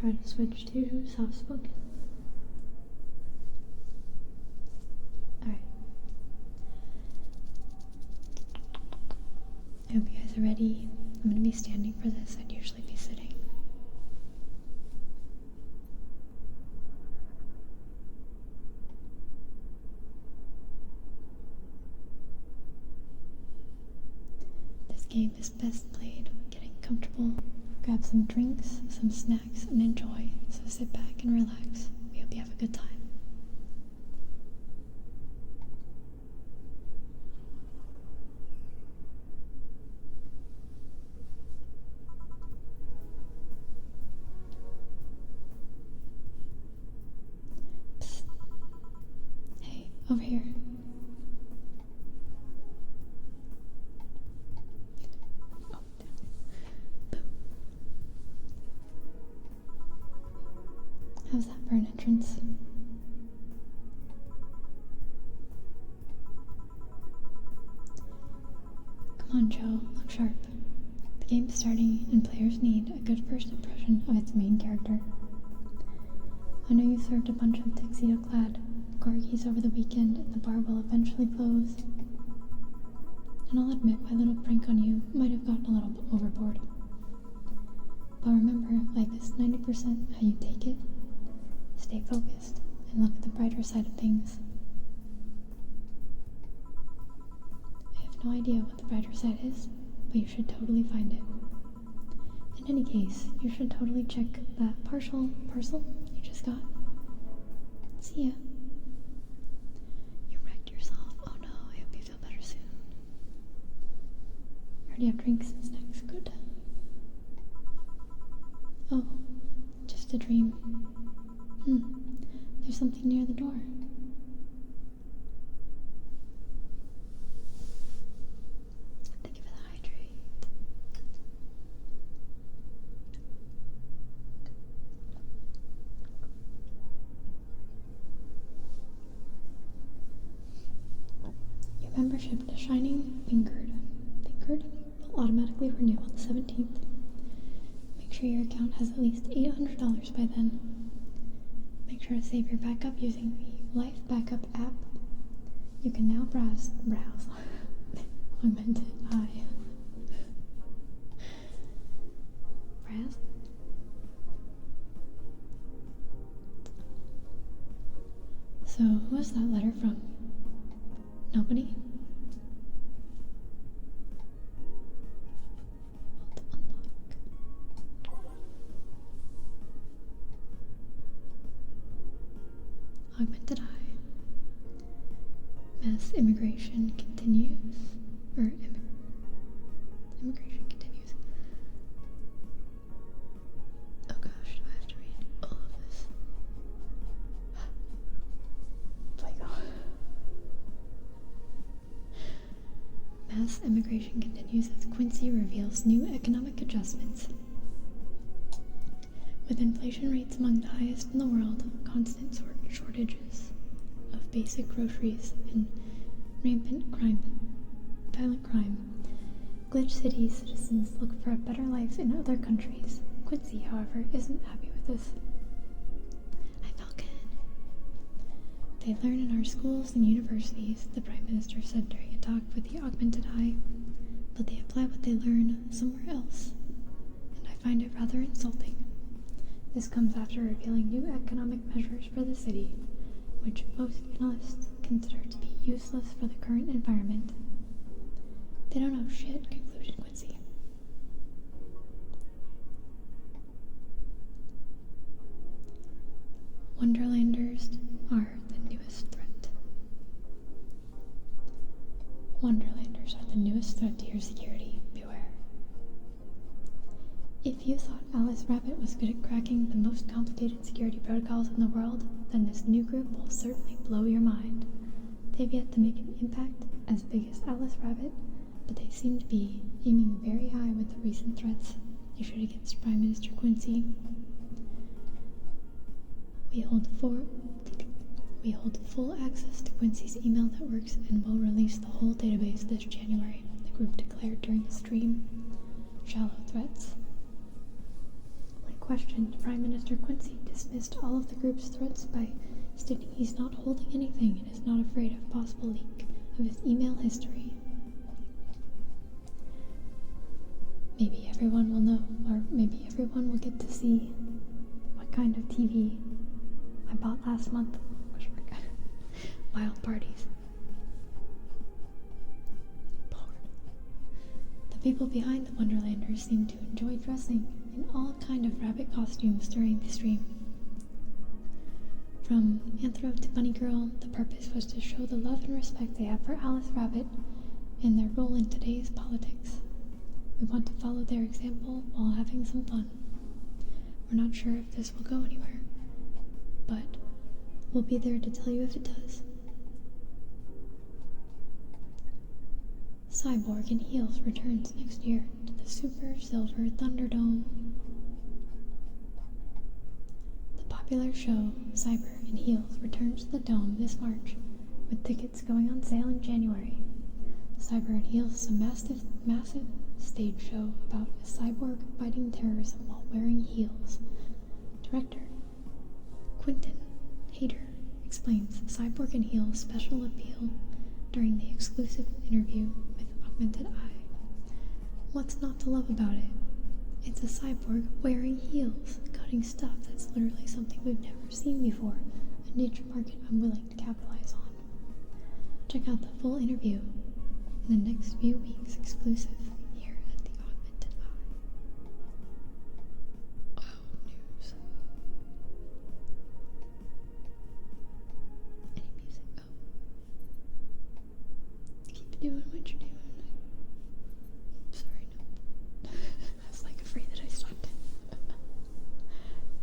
try to switch to soft spoken. Alright. I hope you guys are ready. I'm gonna be standing for this. I'd usually be sitting. This game is best played getting comfortable. Grab some drinks, some snacks, and enjoy. So sit back and relax. We hope you have a good time. Psst. Hey, over here. How's that for an entrance? Come on, Joe, look sharp. The game's starting and players need a good first impression of its main character. I know you served a bunch of tuxedo-clad corgis over the weekend and the bar will eventually close. And I'll admit my little prank on you might have gotten a little overboard. But remember, life is 90% how you take it. Stay focused and look at the brighter side of things. I have no idea what the brighter side is, but you should totally find it. In any case, you should totally check that parcel you just got. See ya. You wrecked yourself. Oh no, I hope you feel better soon. You already have drinks and snacks. Good. Oh, just a dream. There's something near the door. Thank you for the hydrate. Your membership to Shining Fingered will automatically renew on the 17th. Make sure your account has at least $800 by then. Make sure to save your backup using the Life Backup app. You can now browse. Augmented eye. Browse? So, who was that letter from? Nobody? Augmented eye. Mass immigration continues. Immigration continues. Oh gosh, do I have to read all of this? Play-Doh. Mass immigration continues as Quincy reveals new economic adjustments. With inflation rates among the highest in the world, constant shortages of basic groceries, and rampant violent crime, Glitch City citizens look for a better life in other countries. Quincy, however, isn't happy with this. Hi, Falcon. They learn in our schools and universities, the Prime Minister said during a talk with the Augmented Eye, but they apply what they learn somewhere else, and I find it rather insulting. This comes after revealing new economic measures for the city, which most analysts consider to be useless for the current environment. They don't know shit, concluded Quincy. Wonderlanders are the newest threat. Wonderlanders are the newest threat to your security. Beware. If you thought Alice Rabbit was good at cracking the most complicated security protocols in the world, then this new group will certainly blow your mind. They've yet to make an impact as big as Alice Rabbit, but they seem to be aiming very high with the recent threats issued against Prime Minister Quincy. We hold full access to Quincy's email networks and will release the whole database this January, the group declared during a stream. Shallow threats. When Questioned, Prime Minister Quincy dismissed all of the group's threats by stating he's not holding anything and is not afraid of possible leak of his email history. Maybe everyone will know, or maybe everyone will get to see what kind of TV I bought last month. Wild parties. The people behind the Wonderlanders seemed to enjoy dressing in all kind of rabbit costumes during the stream. From Anthro to Bunny Girl, the purpose was to show the love and respect they have for Alice Rabbit and their role in today's politics. We want to follow their example while having some fun. We're not sure if this will go anywhere, but we'll be there to tell you if it does. Cyborg in Heels returns next year to the Super Silver Thunderdome. The popular show Cyber in Heels returns to the Dome this March, with tickets going on sale in January. Cyber in Heels is a massive stage show about a cyborg fighting terrorism while wearing heels. Director Quentin Hayter explains Cyborg in Heels' special appeal during the exclusive interview with Augmented Eye. What's not to love about it? It's a cyborg wearing heels, cutting stuff that's literally something we've never seen before, a niche market I'm willing to capitalize on. Check out the full interview in the next few weeks, exclusive here at the Augmented Eye. Oh, news. Any music? Oh. Keep doing what you're doing. Sorry, no. I was like afraid that I stopped.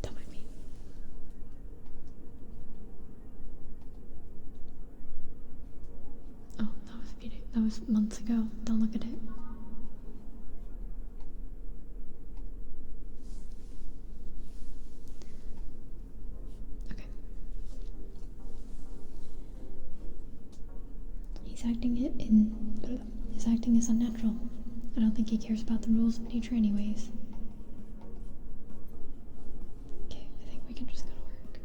Don't mind me. Oh, that was months ago. Don't look at it. Okay. His acting is unnatural. I don't think he cares about the rules of nature anyways. Okay, I think we can just go to work.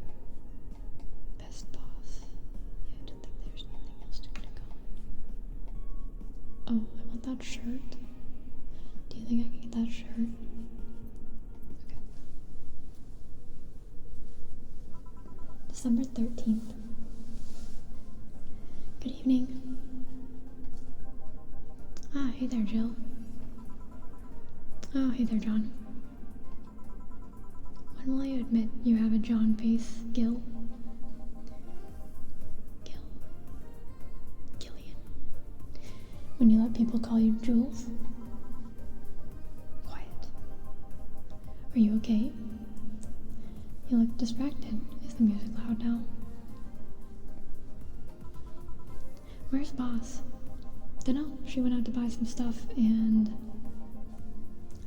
Best boss. Yeah, I don't think there's anything else to click on. Oh, I want that shirt. Do you think I can get that shirt? Okay. December 13th. Good evening. Ah, hey there, Jill. Oh, hey there, John. When will you admit you have a John face, Gil? Gillian. When you let people call you Jules? Quiet. Are you okay? You look distracted. Is the music loud now? Where's Boss? Dunno, she went out to buy some stuff and...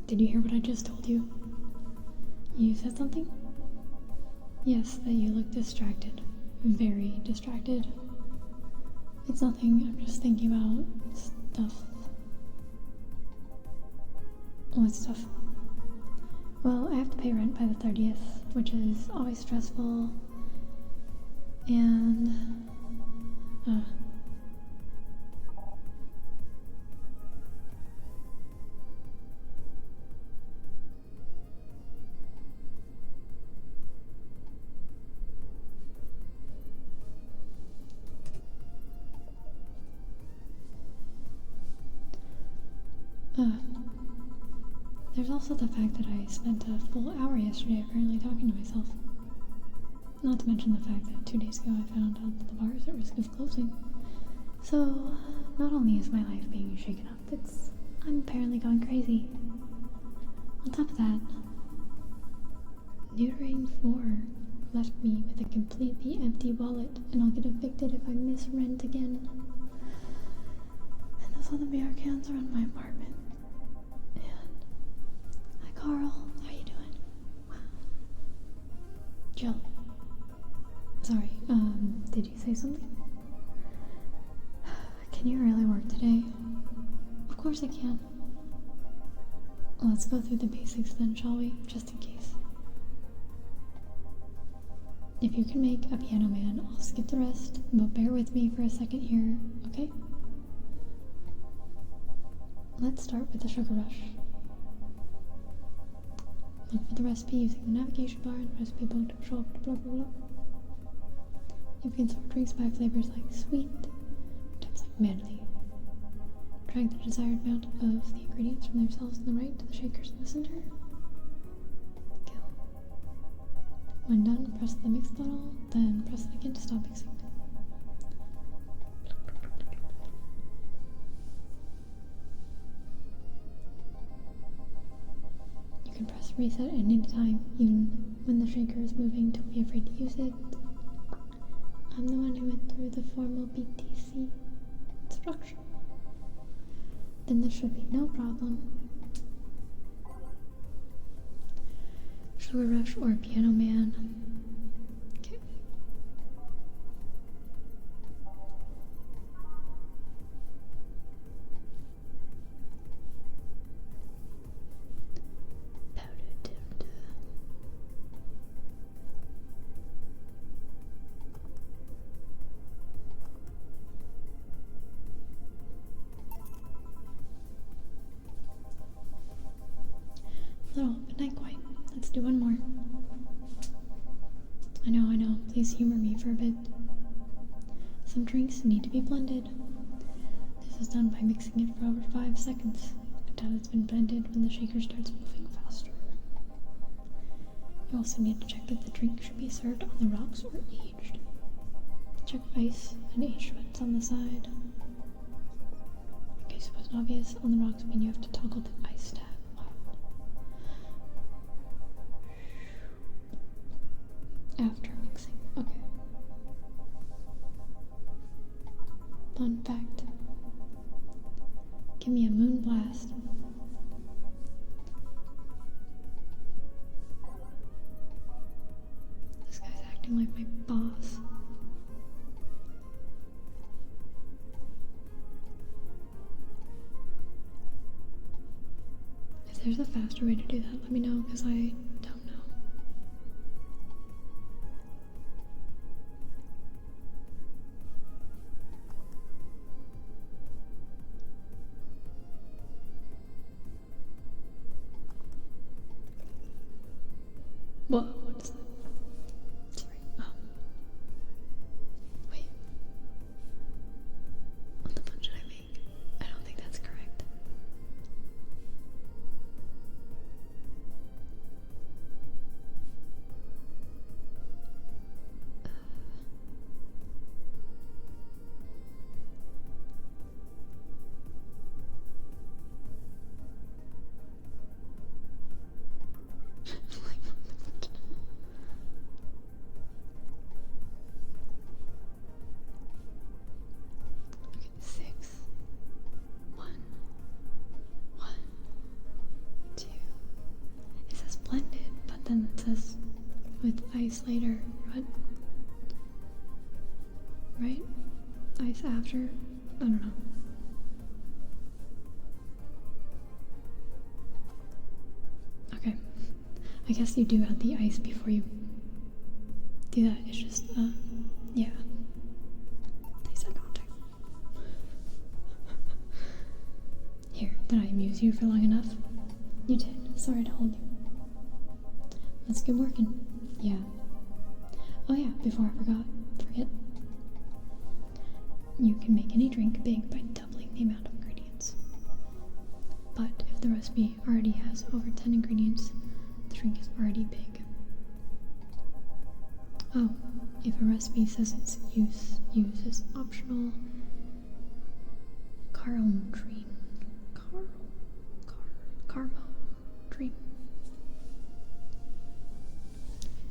Did you hear what I just told you? You said something? Yes, that you look distracted. Very distracted. It's nothing, I'm just thinking about stuff. What stuff? Well, I have to pay rent by the 30th, which is always stressful. And... There's also the fact that I spent a full hour yesterday apparently talking to myself. Not to mention the fact that 2 days ago I found out that the bar is at risk of closing. So, not only is my life being shaken up, I'm apparently going crazy. On top of that, neutering 4 left me with a completely empty wallet, and I'll get evicted if I miss rent again. And those other beer cans are in my apartment. Carl, how you doing? Jill. Sorry, did you say something? Can you really work today? Of course I can. Let's go through the basics then, shall we? Just in case. If you can make a piano man, I'll skip the rest, but bear with me for a second here, okay? Let's start with the sugar rush. Look for the recipe using the navigation bar and the recipe book to show up, blah blah blah. You can sort drinks by flavors like sweet, types like manly. Drag the desired amount of the ingredients from themselves on the right to the shakers in the center. Kill. When done, press the mix bottle, then press it again to stop mixing. You can press reset at any time, even when the shaker is moving. Don't be afraid to use it. I'm the one who went through the formal BTC instruction. Then there should be no problem. Sugar Rush or Piano Man. Okay. Little, but not quite. Let's do one more. I know. Please humor me for a bit. Some drinks need to be blended. This is done by mixing it for over 5 seconds until it's been blended when the shaker starts moving faster. You also need to check that the drink should be served on the rocks or aged. Check ice and aged ones on the side. In case it wasn't obvious, on the rocks mean you have to toggle the ice tab. After mixing. Okay. Fun fact. Give me a moon blast. This guy's acting like my boss. If there's a faster way to do that, let me know, because I don't know. Whoa, what is that? Sorry. Oh. Wait. What the fun should I make? I don't think that's correct. Okay, 6. 1. 1. 2. It says blended, but then it says with ice later. What? Right? Ice after? I don't know. Okay. I guess you do add the ice before you do that. It's just, yeah. They said not to. Here, did I amuse you for long enough? You did. Sorry to hold you. Let's get working. Yeah. Oh yeah, before I forget. You can make any drink big by doubling the amount of ingredients. But if the recipe already has over 10 ingredients, the drink is already big. Oh, if a recipe says its use is optional, Caromtrine. Caromtrine.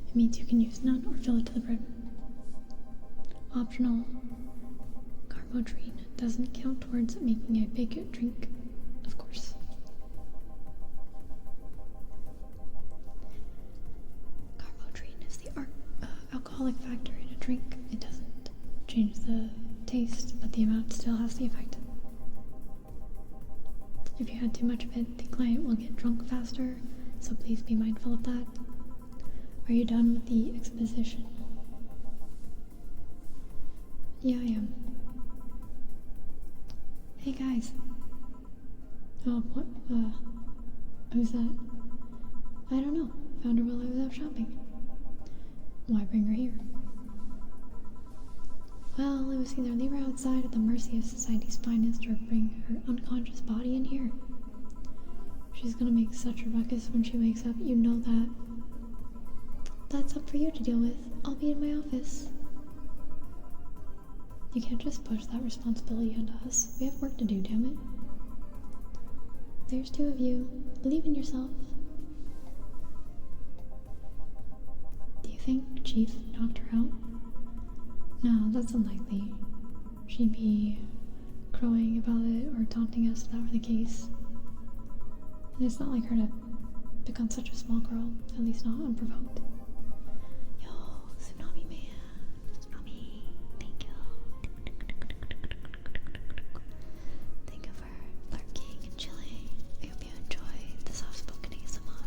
It means you can use none or fill it to the brim. Optional, Caromtrine doesn't count towards making a big drink, of course. Caromtrine is the alcoholic factor in a drink. It doesn't change the taste, but the amount still has the effect. If you had too much of it, the client will get drunk faster, so please be mindful of that. Are you done with the exposition? Yeah, I am. Hey guys. Oh, what? Who's that? I don't know. Found her while I was out shopping. Why bring her here? Well, it was either leave her outside at the mercy of society's finest or bring her unconscious body in here. She's gonna make such a ruckus when she wakes up, you know that. That's up for you to deal with. I'll be in my office. You can't just push that responsibility onto us. We have work to do, damn it. There's two of you. Believe in yourself. Do you think Chief knocked her out? No, that's unlikely. She'd be crowing about it or taunting us if that were the case. And it's not like her to pick on such a small girl, at least not unprovoked. Yo, Tsunami Man. Tsunami, thank you. Think of her lurking and chilling. I hope you enjoy the soft-spoken ASMR.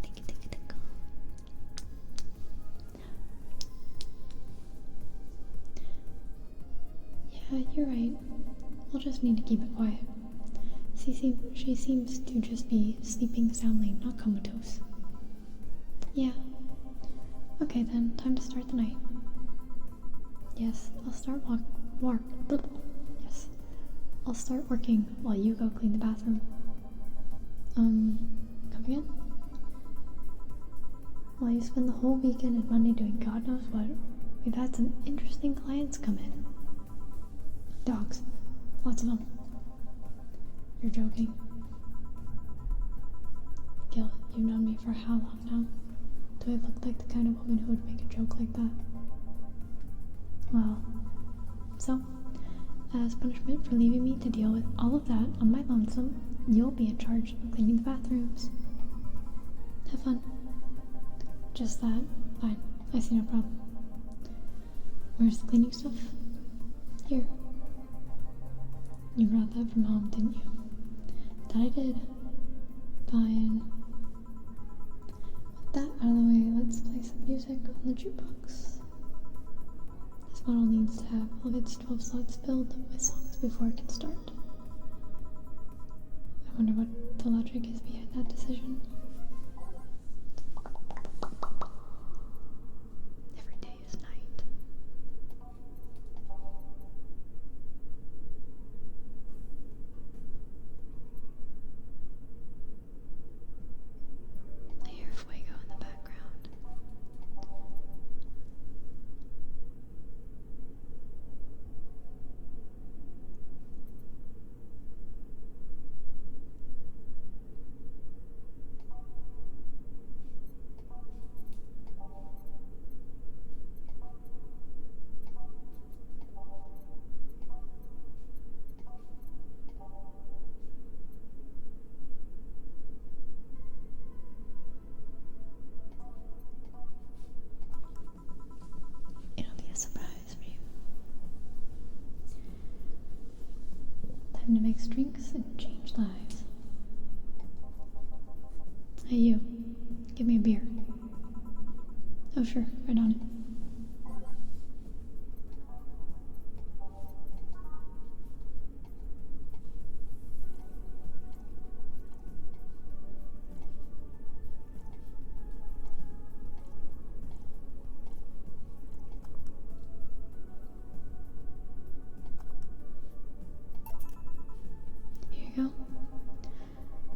Thank you, thank you, thank you. Yeah, you're right. We'll just need to keep it quiet. She seems to just be sleeping soundly, not comatose. Yeah. Okay then, time to start the night. Yes, I'll start Yes. I'll start working while you go clean the bathroom. Come again? While you spend the whole weekend and Monday doing God knows what, we've had some interesting clients come in. Dogs. Lots of them. You're joking. Gil, you've known me for how long now? Do I look like the kind of woman who would make a joke like that? Well, so, as punishment for leaving me to deal with all of that on my lonesome, you'll be in charge of cleaning the bathrooms. Have fun. Just that. Fine. I see no problem. Where's the cleaning stuff? Here. You brought that from home, didn't you? That I did. Fine. With that out of the way, let's play some music on the jukebox. This model needs to have all of its 12 slots filled with songs before it can start. I wonder what the logic is behind that decision. Every day is night. I hear fuego in the background. It'll be a surprise for you. Time to mix drinks and change lives. Hey you, give me a beer. Oh sure, right on it. Here you go.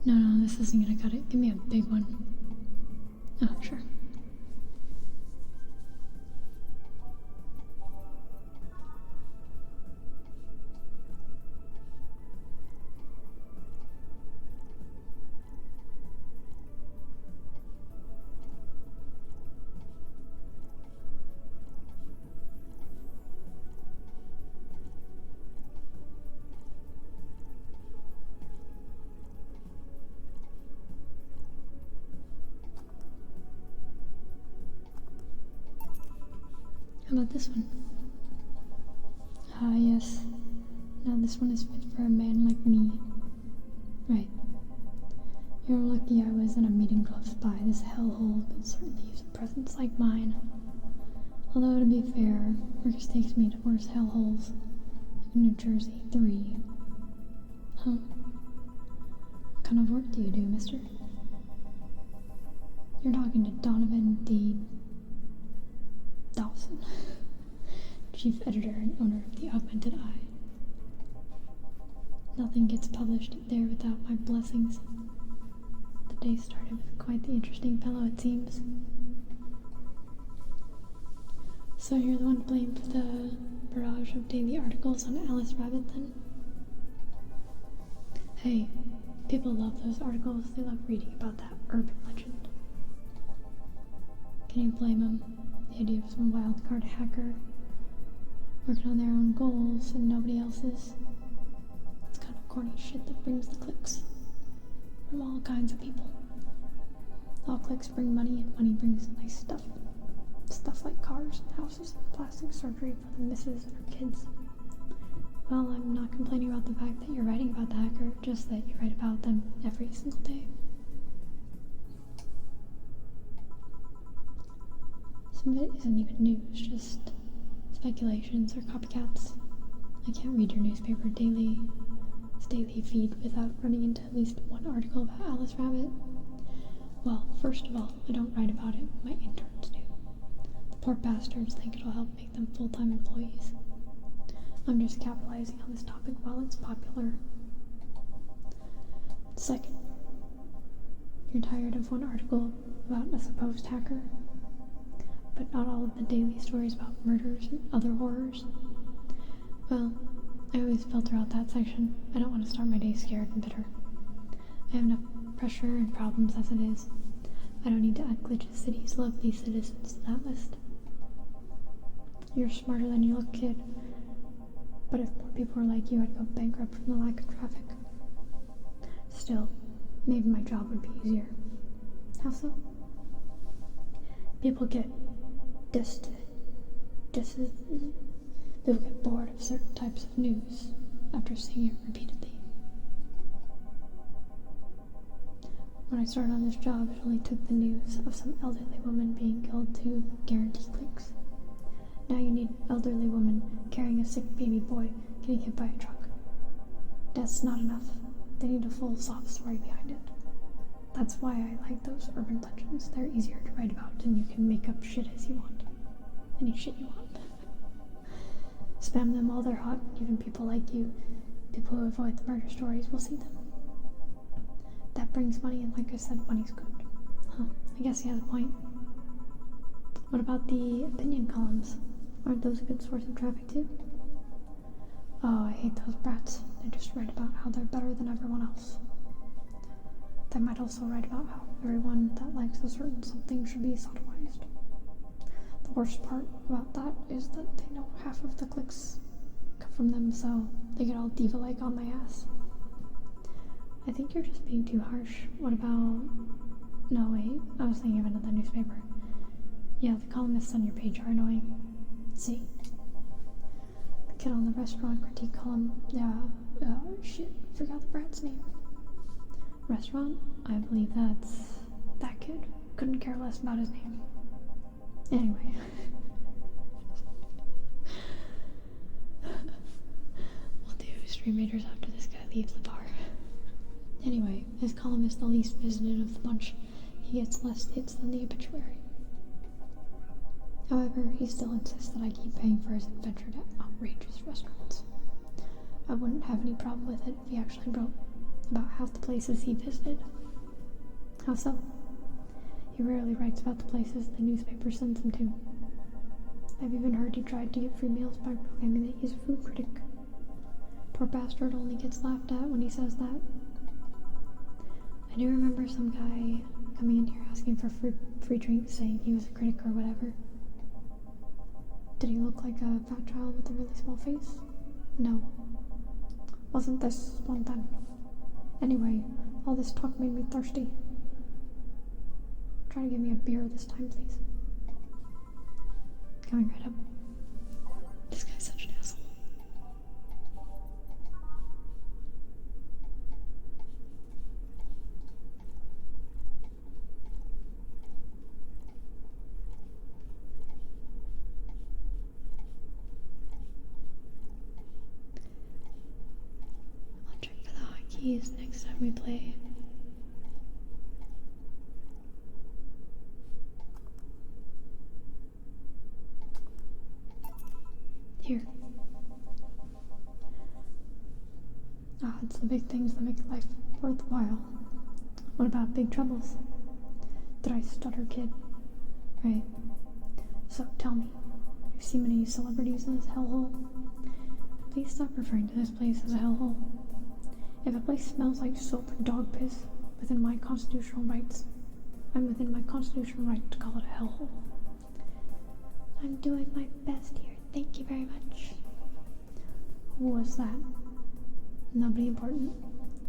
No, this isn't gonna cut it. Give me a big one. Oh, sure. How about this one? Ah, yes. Now this one is fit for a man like me. Right. You're lucky I was in a meeting close by. This hellhole would certainly use a presence like mine. Although, to be fair, work takes me to worse hellholes, like New Jersey 3. Huh? What kind of work do you do, mister? You're talking to Donovan D. Dawson, chief editor and owner of The Augmented Eye. Nothing gets published there without my blessings. The day started with quite the interesting fellow, it seems. So you're the one to blame for the barrage of daily articles on Alice Rabbit, then? Hey, people love those articles. They love reading about that urban legend. Can you blame them? The idea of some wildcard hacker working on their own goals and nobody else's. It's kind of corny shit that brings the clicks from all kinds of people. All clicks bring money, and money brings nice stuff. Stuff like cars and houses and plastic surgery for the missus and her kids. Well, I'm not complaining about the fact that you're writing about the hacker, just that you write about them every single day. Some of it isn't even news, just speculations or copycats. I can't read your newspaper daily feed without running into at least one article about Alice Rabbit. Well, first of all, I don't write about it, my interns do. The poor bastards think it'll help make them full-time employees. I'm just capitalizing on this topic while it's popular. Second, you're tired of one article about a supposed hacker, but not all of the daily stories about murders and other horrors. Well, I always filter out that section. I don't want to start my day scared and bitter. I have enough pressure and problems as it is. I don't need to add Glitch City's lovely citizens to that list. You're smarter than you look, kid. But if more people were like you, I'd go bankrupt from the lack of traffic. Still, maybe my job would be easier. How so? People get People get bored of certain types of news after seeing it repeatedly. When I started on this job, it only took the news of some elderly woman being killed to guarantee clicks. Now you need an elderly woman carrying a sick baby boy getting hit by a truck. That's not enough. They need a full sob story behind it. That's why I like those urban legends. They're easier to write about, and you can make up shit as you want. Any shit you want. Spam them while they're hot. Even people like you, people who avoid the murder stories, will see them. That brings money, and like I said, money's good. Huh, I guess he has a point. What about the opinion columns? Aren't those a good source of traffic too? Oh, I hate those brats. They just write about how they're better than everyone else. They might also write about how everyone that likes a certain something should be sodomized. The worst part about that is that they know half of the clicks come from them, so they get all diva-like on my ass. I think you're just being too harsh. What about... No, wait. I was thinking of another newspaper. Yeah, the columnists on your page are annoying. See? The kid on the restaurant critique column. Yeah, shit. Forgot the brat's name. Restaurant? I believe that's... that kid. Couldn't care less about his name. Anyway. We'll do stream raiders after this guy leaves the bar. Anyway, his column is the least visited of the bunch. He gets less hits than the obituary. However, he still insists that I keep paying for his adventure to outrageous restaurants. I wouldn't have any problem with it if he actually wrote about half the places he visited. How so? He rarely writes about the places the newspaper sends him to. I've even heard he tried to get free meals by proclaiming that he's a food critic. Poor bastard only gets laughed at when he says that. I do remember some guy coming in here asking for free drinks, saying he was a critic or whatever. Did he look like a fat child with a really small face? No. Wasn't this one then? Anyway, all this talk made me thirsty. Try to give me a beer this time, please. Coming right up. This guy's such an asshole. keys next time we play. Here. It's the big things that make life worthwhile. What about big troubles? Did I stutter, kid? Right. So, tell me, do you see many celebrities in this hellhole? Please stop referring to this place as a hellhole. If a place smells like soap and dog piss, within my constitutional rights, I'm within my constitutional right to call it a hellhole. I'm doing my best here, thank you very much. Who was that? Nobody important.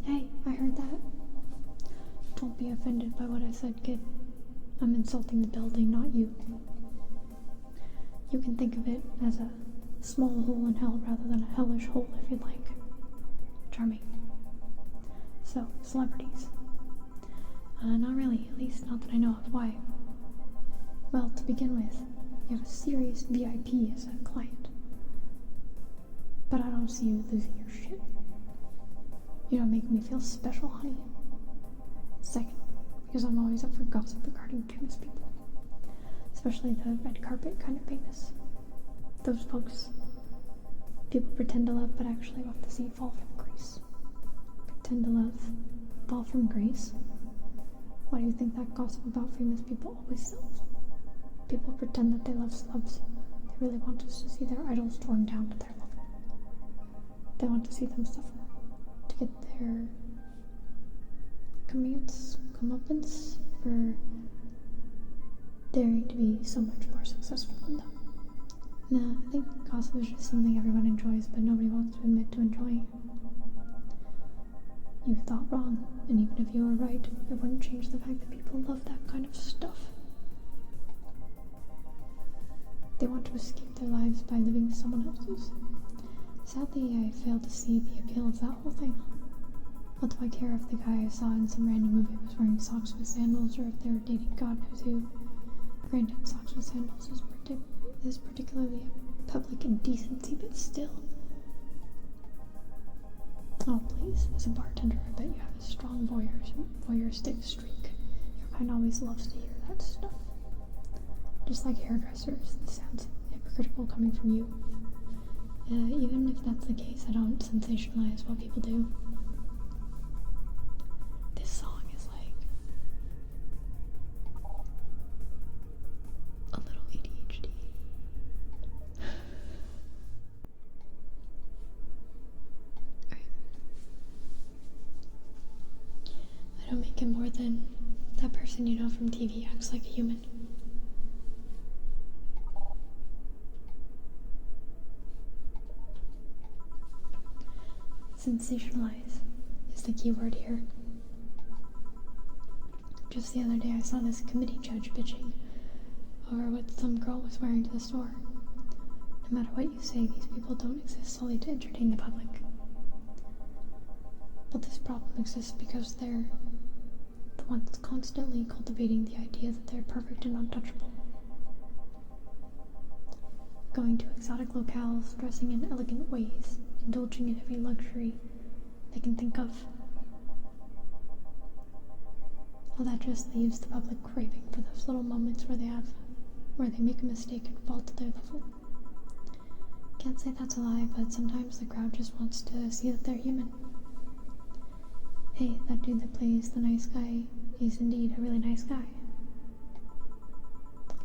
Hey, I heard that. Don't be offended by what I said, kid. I'm insulting the building, not you. You can think of it as a small hole in hell rather than a hellish hole if you'd like. Charming. So, celebrities. Not really, at least not that I know of. Why? Well, to begin with, you have a serious VIP as a client. But I don't see you losing your shit. You don't make me feel special, honey. Second, because I'm always up for gossip regarding famous people. Especially the red carpet kind of famous. Those folks people pretend to love but actually want to see fall from grace. Pretend to love, fall from grace? Why do you think that gossip about famous people always sells? People pretend that they love celebs. They really want us to see their idols torn down to their level. They want to see them suffer. To get their comeuppance for daring to be so much more successful than them. Nah, I think gossip is just something everyone enjoys, but nobody wants to admit to enjoying. You thought wrong, and even if you were right, it wouldn't change the fact that people love that kind of stuff. They want to escape their lives by living someone else's. Sadly, I failed to see the appeal of that whole thing. What do I care if the guy I saw in some random movie was wearing socks with sandals, or if they were dating God knows who? Granted, socks with sandals is particularly a public indecency, but still. Oh, please, as a bartender, I bet you have a strong voyeuristic streak. Your kind always loves to hear that stuff. Just like hairdressers, this sounds hypocritical coming from you. Even if that's the case, I don't sensationalize what people do. This song is like a little ADHD. Alright. I don't make it more than that person you know from TV acts like a human. Sensationalize is the key word here. Just the other day I saw this committee judge bitching over what some girl was wearing to the store. No matter what you say, these people don't exist solely to entertain the public. But this problem exists because they're the ones constantly cultivating the idea that they're perfect and untouchable. Going to exotic locales, dressing in elegant ways, indulging in every luxury they can think of. Well, that just leaves the public craving for those little moments where they make a mistake and fall to their level. Can't say that's a lie, but sometimes the crowd just wants to see that they're human. Hey, that dude that plays the nice guy is indeed a really nice guy.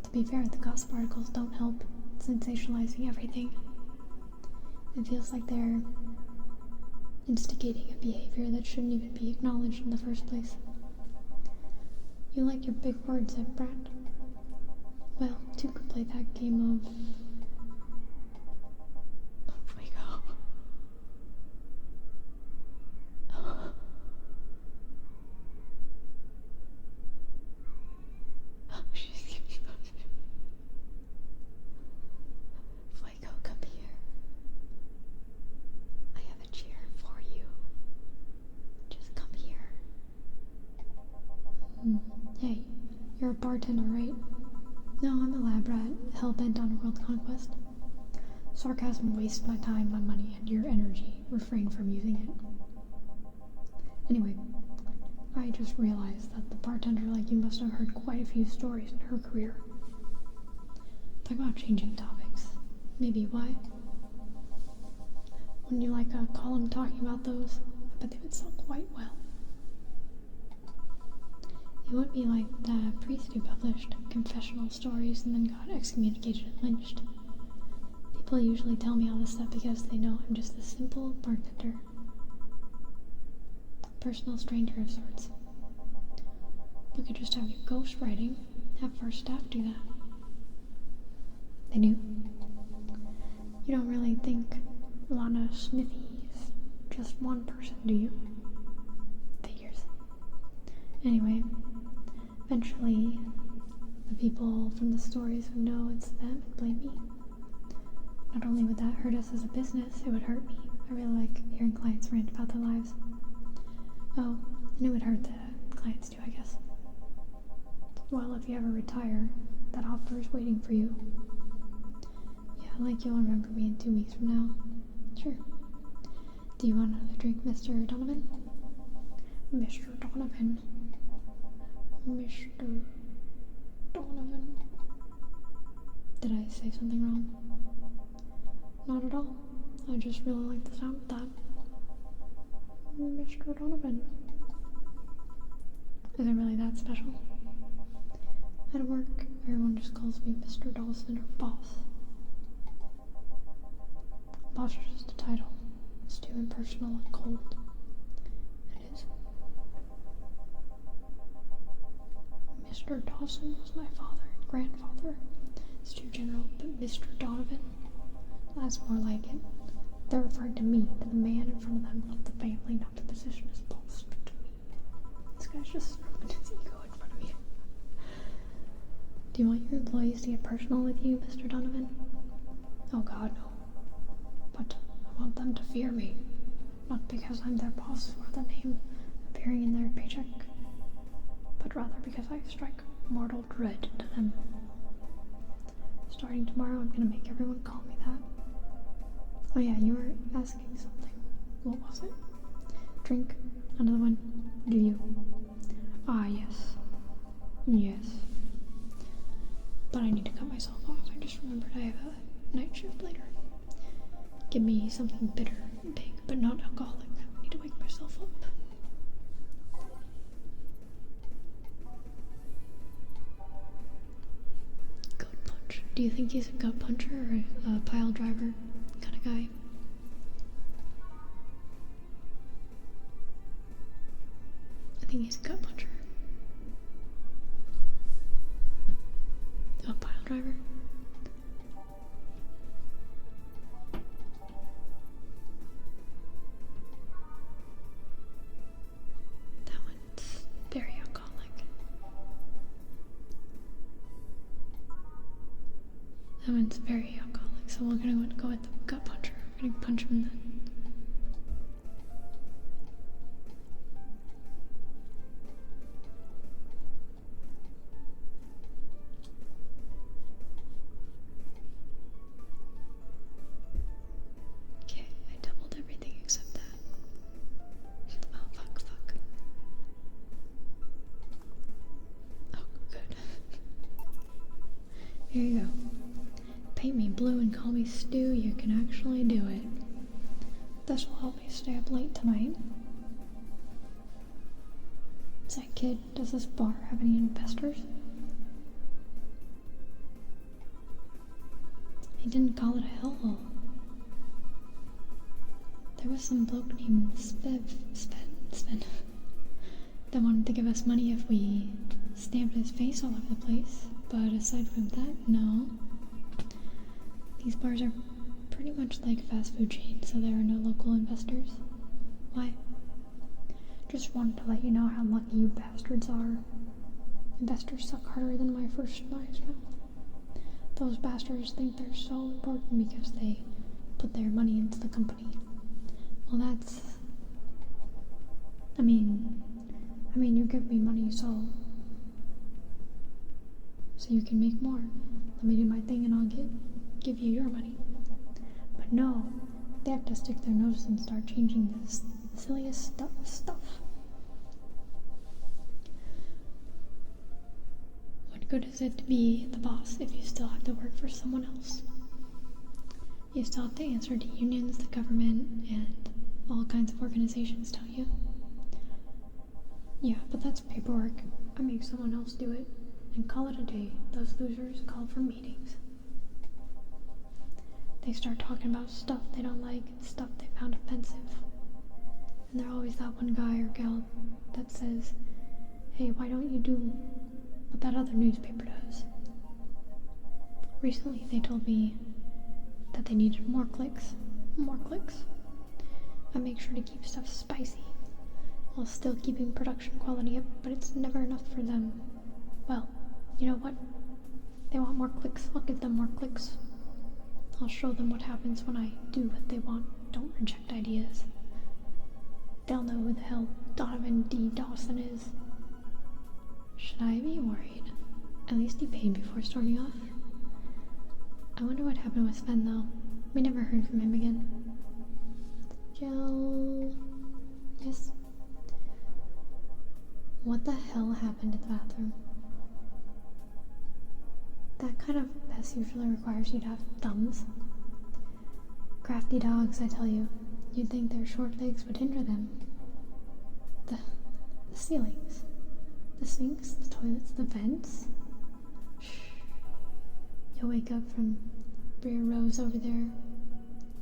To be fair, the gossip articles don't help sensationalizing everything. It feels like they're instigating a behavior that shouldn't even be acknowledged in the first place. You like your big words, brat? Well, two could play that game of... Oh my god. Fuego, come here. I have a chair for you. Just come here. Hey, you're a bartender, right? No, I'm a lab rat, hell-bent on world conquest. Sarcasm wastes my time, my money, and your energy. Refrain from using it. Anyway, I just realized that the bartender like you must have heard quite a few stories in her career. Talk about changing topics. Maybe why? When you call them talking about those, I bet they would sell quite well. It would be like the priest who published confessional stories and then got excommunicated and lynched. People usually tell me all this stuff because they know I'm just a simple bartender. Personal stranger of sorts. We could just have your ghost writing, have our staff do that. They do. You don't really think Lana Smithy is just one person, do you? Figures. Anyway, eventually, the people from the stories would know it's them and blame me. Not only would that hurt us as a business, it would hurt me. I really like hearing clients rant about their lives. Oh, and it would hurt the clients too, I guess. Well, if you ever retire, that offer is waiting for you. Yeah, like you'll remember me in 2 weeks from now. Sure. Do you want another drink, Mr. Donovan? Mr. Donovan. Mr. Donovan. Did I say something wrong? Not at all. I just really like the sound of that. Mr. Donovan. Is it really that special? At work, everyone just calls me Mr. Dawson or Boss. Boss is just a title. It's too impersonal and cold. It is. Mr. Dawson was my father and grandfather. It's too general, but Mr. Donovan, that's more like it. They're referring to me, to the man in front of them, not the family, not the position as boss, but to me. This guy's just throwing his ego in front of me. Do you want your employees to get personal with you, Mr. Donovan? Oh God, no. But I want them to fear me. Not because I'm their boss or the name appearing in their paycheck, but rather because I strike mortal dread into them. Starting tomorrow, I'm gonna make everyone call me that. Oh yeah, you were asking something. What was it? Drink? Another one? Do you? Ah, yes. Yes. But I need to cut myself off. I just remembered I have a night shift later. Give me something bitter, big, but not alcoholic. I need to wake myself up. Goat punch. Do you think he's a goat puncher or a pile driver kind of guy? I think he's a gut puncher. A pile driver? That one's very alcoholic. That one's very alcoholic, so we're gonna go with the gut puncher. We're gonna punch him in the... Okay, I doubled everything except that. Oh, fuck. Oh, good. Here you go. Paint me blue and call me Stu, you can actually do it. This will help me stay up late tonight. Say, kid, does this bar have any investors? He didn't call it a hellhole. There was some bloke named Sven, that wanted to give us money if we stamped his face all over the place, but aside from that, no. These bars are pretty much like a fast food chain, so there are no local investors. Why? Just wanted to let you know how lucky you bastards are. Investors suck harder than my first knives mouth. Those bastards think they're so important because they put their money into the company. Well, that's... I mean, you give me money so you can make more. Let me do my thing and I'll give you your money. But no, they have to stick their noses and start changing this silliest stuff. What good is it to be the boss if you still have to work for someone else? You still have to answer to unions, the government, and all kinds of organizations, don't you? Yeah, but that's paperwork. I make someone else do it and call it a day. Those losers call for meetings. They start talking about stuff they don't like and stuff they found offensive. And there's always that one guy or gal that says, hey, why don't you do what that other newspaper does? Recently they told me that they needed more clicks. More clicks. I make sure to keep stuff spicy while still keeping production quality up, but it's never enough for them. Well, you know what? They want more clicks. I'll give them more clicks. I'll show them what happens when I do what they want. Don't reject ideas. They'll know who the hell Donovan D. Dawson is. Should I be worried? At least he paid before starting off. I wonder what happened with Sven, though. We never heard from him again. Jill... Yes? What the hell happened in the bathroom? That kind of mess usually requires you to have thumbs. Crafty dogs, I tell you. You'd think their short legs would hinder them. The ceilings. The sinks, the toilets, the vents. Shh. You'll wake up from Bria Rose over there.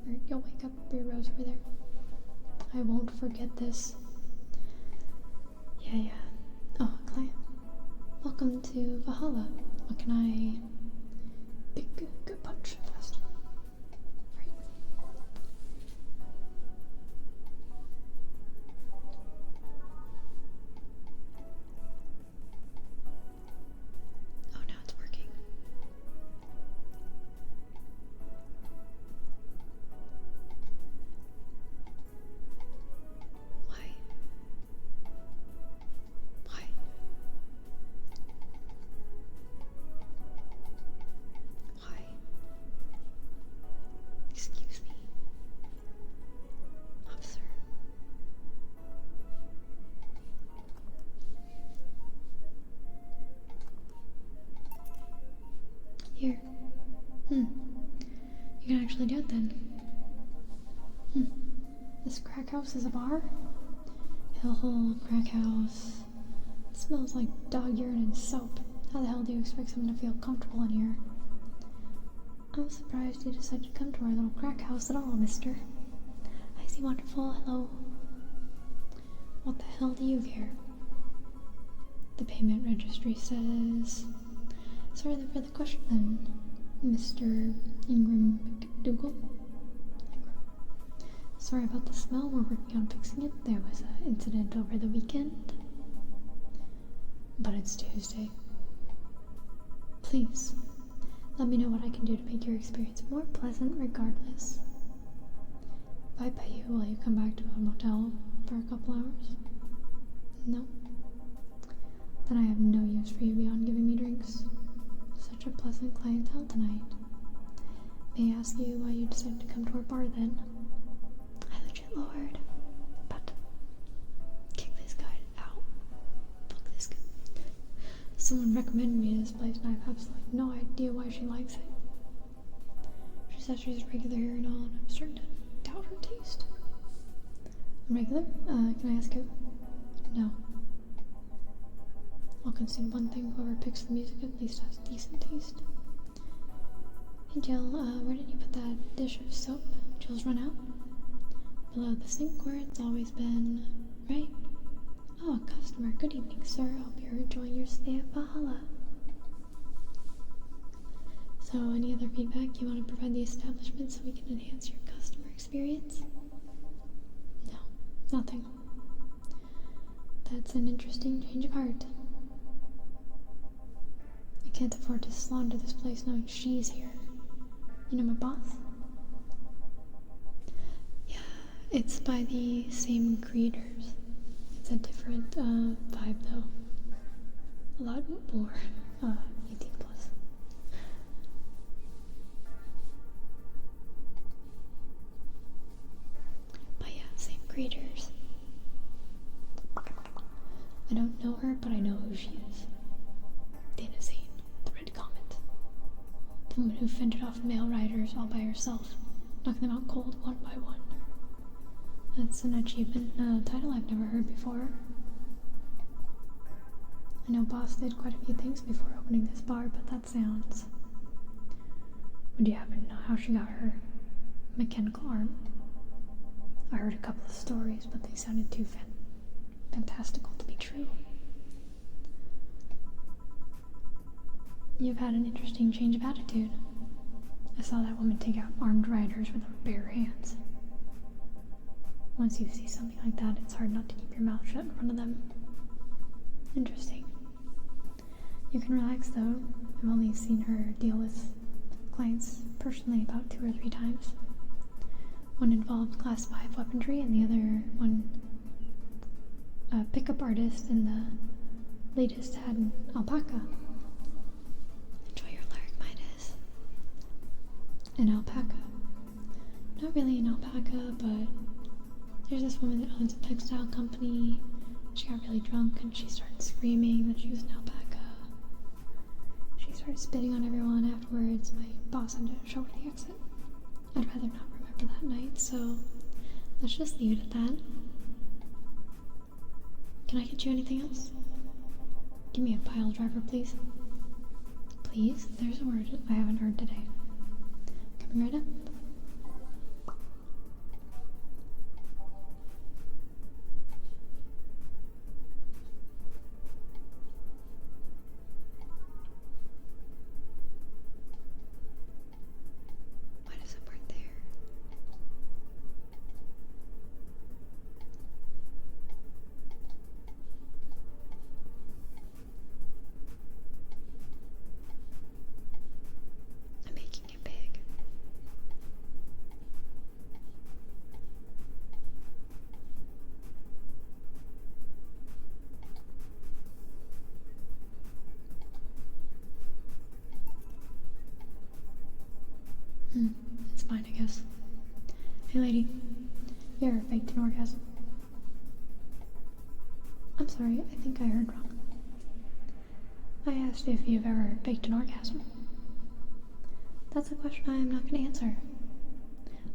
Or you'll wake up Bria Rose over there. I won't forget this. Yeah. Oh, client. Welcome to Valhalla. What can I... Big good punch fast. Right. Oh, now it's working. Why? Excuse me. Officer. Here. You can actually do it then. This crack house is a bar? Hellhole, crack house. It smells like dog urine and soap. How the hell do you expect someone to feel comfortable in here? I'm surprised you decided to come to our little crack house at all, mister. I see wonderful, hello. What the hell do you care? The payment registry says... Sorry for the question then, Mr. Ingram McDougal. Sorry about the smell, we're working on fixing it. There was an incident over the weekend. But it's Tuesday. Please. Let me know what I can do to make your experience more pleasant regardless. If I pay you, will you come back to a motel for a couple hours? No? Then I have no use for you beyond giving me drinks. Such a pleasant clientele tonight. May I ask you why you decided to come to our bar then? I legit lowered. But kick this guy out. Fuck this guy. Someone recommended me this place and I have absolutely no idea why she likes it. She says she's regular here and all, and I'm starting to doubt her taste. Regular? Can I ask you? No. I'll concede one thing, whoever picks the music at least has decent taste. Hey Jill, where did you put that dish of soap? Jill's run out? Below the sink where it's always been, right? Oh, a customer. Good evening, sir. Hope you're enjoying your stay at Valhalla. So, any other feedback you want to provide the establishment so we can enhance your customer experience? No, nothing. That's an interesting change of heart. I can't afford to slander this place knowing she's here. You know my boss? Yeah, it's by the same creators. It's a different vibe though. A lot more 18 plus. But yeah, same creators. I don't know her, but I know who she is. Dana Zane. woman who fended off male riders all by herself, knocking them out cold one by one. That's an achievement, title I've never heard before. I know Boss did quite a few things before opening this bar, but that sounds... Would you happen to know how she got her mechanical arm? I heard a couple of stories, but they sounded too fantastical to be true. You've had an interesting change of attitude. I saw that woman take out armed riders with her bare hands. Once you see something like that, it's hard not to keep your mouth shut in front of them. Interesting. You can relax though. I've only seen her deal with clients personally about 2 or 3 times. One involved Class 5 weaponry and the other one a pickup artist, and the latest had an alpaca. Enjoy your laryngitis. An alpaca. Not really an alpaca, but there's this woman that owns a textile company. She got really drunk and she started screaming that she was an alpaca. She started spitting on everyone afterwards. My boss had to show her the exit. I'd rather not remember that night, so let's just leave it at that. Can I get you anything else? Give me a pile driver, please. Please? There's a word I haven't heard today. Coming right up. Why does it work there? I'm making it big. It's fine, I guess. Hey lady, you ever faked an orgasm? I'm sorry, I think I heard wrong. I asked if you've ever faked an orgasm. That's a question I am not going to answer.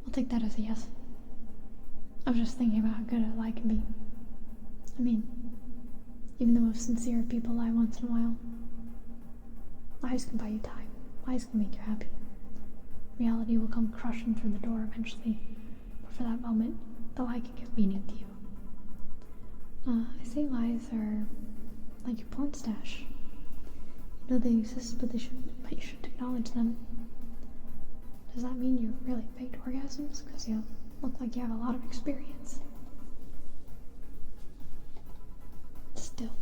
I'll take that as a yes. I was just thinking about how good a lie can be. I mean, even the most sincere people lie once in a while. Lies can buy you time. Lies can make you happy. Reality will come crushing through the door eventually, but for that moment, the lie can give meaning to you. I say lies are like your porn stash. You know they exist, but you shouldn't acknowledge them. Does that mean you really faked orgasms? Because you look like you have a lot of experience. Still,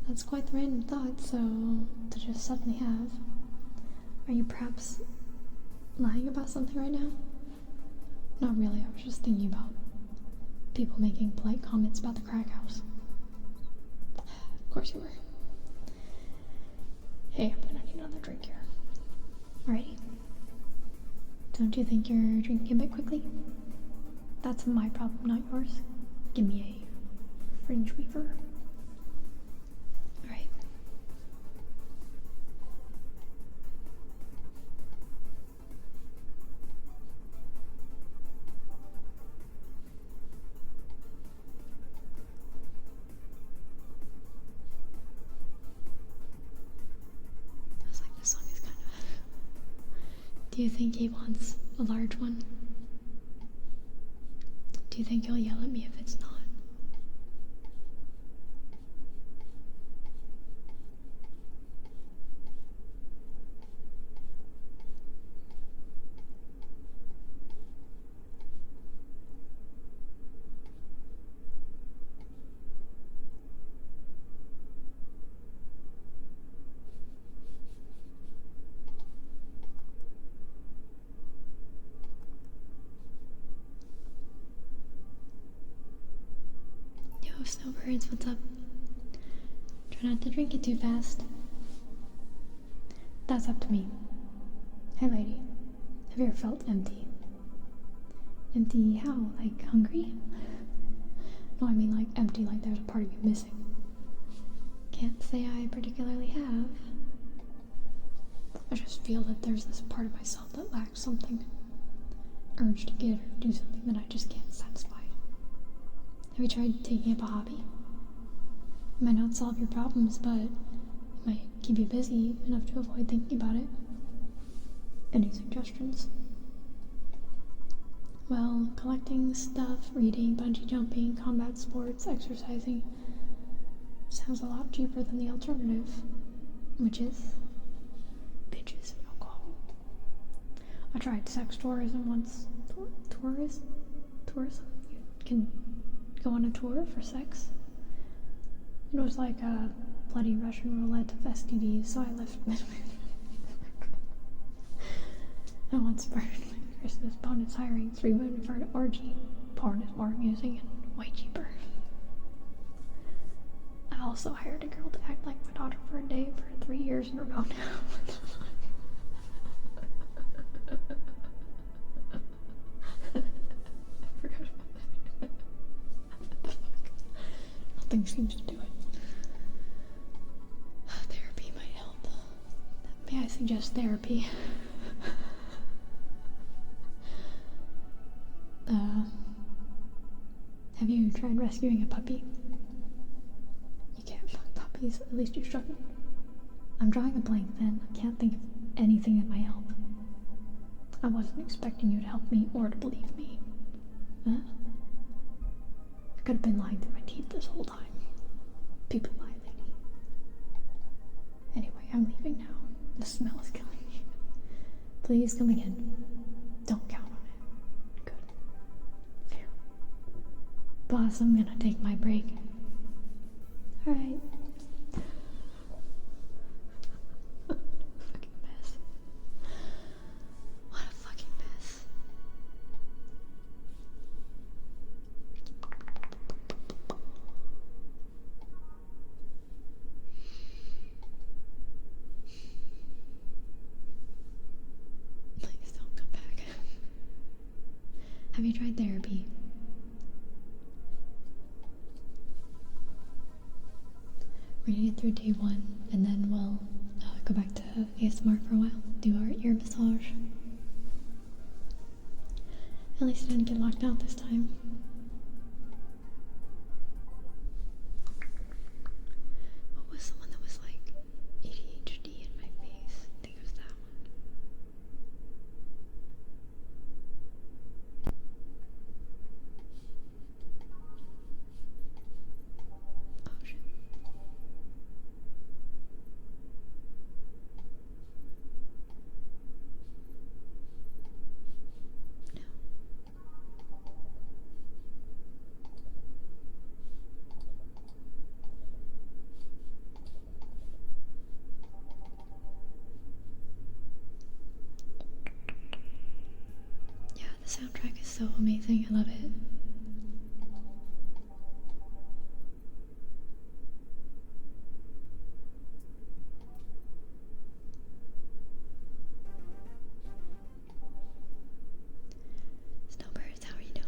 that's quite the random thought, so to just suddenly have. Are you perhaps lying about something right now? Not really, I was just thinking about people making polite comments about the crack house. Of course you were. Hey, I'm gonna need another drink here. Alrighty. Don't you think you're drinking a bit quickly? That's my problem, not yours. Give me a fringe weaver. Alright. I was like, this song is kind of... Do you think he wants a large one? Do you think he'll yell at me if it's not? Yo, snowbirds, what's up? Try not to drink it too fast. That's up to me. Hey lady, have you ever felt empty? Empty how? Like hungry? No, I mean like empty, like there's a part of you missing. Can't say I particularly have. I just feel that there's this part of myself that lacks something. Urge to get or do something that I just can't satisfy. Have you tried taking up a hobby? It might not solve your problems, but it might keep you busy enough to avoid thinking about it. Any suggestions? Well, collecting stuff, reading, bungee jumping, combat sports, exercising sounds a lot cheaper than the alternative, which is bitches and alcohol. I tried sex tourism once. Tourism? You can go on a tour for sex. It was like a bloody Russian roulette of STDs, so I left midway. I once burned my Christmas bonus hiring 3 women for an orgy. Porn is more amusing and way cheaper. I also hired a girl to act like my daughter for a day for 3 years in a row now. I forgot about that. Nothing seems to do it. Therapy might help. May I suggest therapy? Have you tried rescuing a puppy? You can't fuck puppies, at least you're struggling. I'm drawing a blank then. I can't think of anything that might help. I wasn't expecting you to help me or to believe me. Huh? I could have been lying through my teeth this whole time. People lie, lady. Anyway, I'm leaving now. The smell is killing me. Please come again. Don't count on it. Good. Phew. Boss, I'm gonna take my break. Alright. Fucking mess. What a fucking mess. Please don't come back. Have you tried therapy? We're gonna get through day 1, and then we'll go back to ASMR for a while, do our ear massage. At least I didn't get locked out this time. What was the one that was like ADHD in my face? I think it was that one. Oh shit. Yeah, the soundtrack is so amazing. I love it. Snowbirds, how are you doing?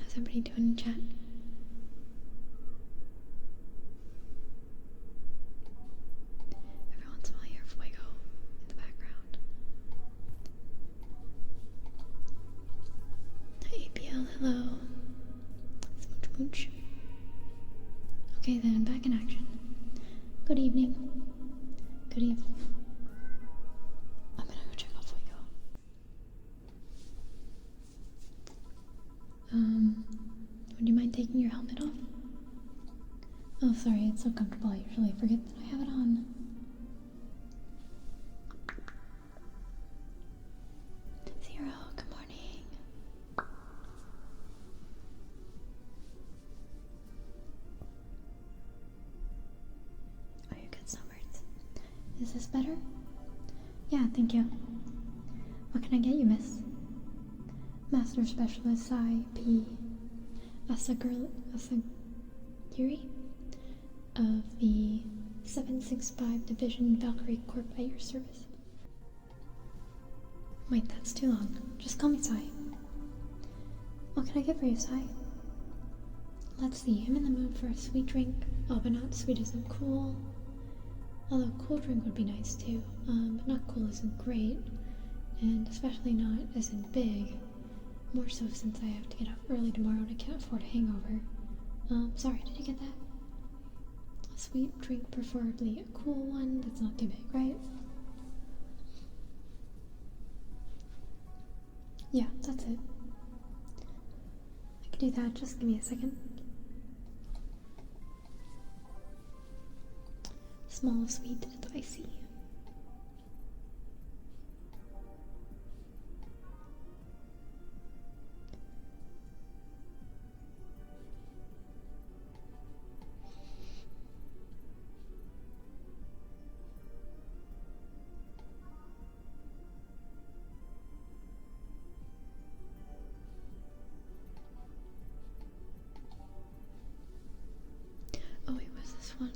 How's everybody doing in chat? Every once in a while I hear Fuego in the background. Hi APL, hello. Smooch mooch. Okay then, back in action. Good evening. Good evening. I'm gonna go check out Fuego. Would you mind taking your helmet off? Oh, sorry, it's so comfortable. I usually forget that I have it on. Zero, good morning. Oh, you're good, Snowbirds. Is this better? Yeah, thank you. What can I get you, miss? Master Specialist I.P. Asagiri of the 765 Division Valkyrie Corp at your service. Wait, that's too long. Just call me Sai. What can I get for you, Sai? Let's see, I'm in the mood for a sweet drink. Oh, but not sweet as in cool. Although a cool drink would be nice too. But not cool isn't great, and especially not as in big. More so since I have to get up early tomorrow and I can't afford a hangover. Sorry, did you get that? A sweet drink, preferably a cool one that's not too big, right? Yeah, that's it. I could do that, just give me a second. Small, sweet, and spicy. Oh wait, what's this one?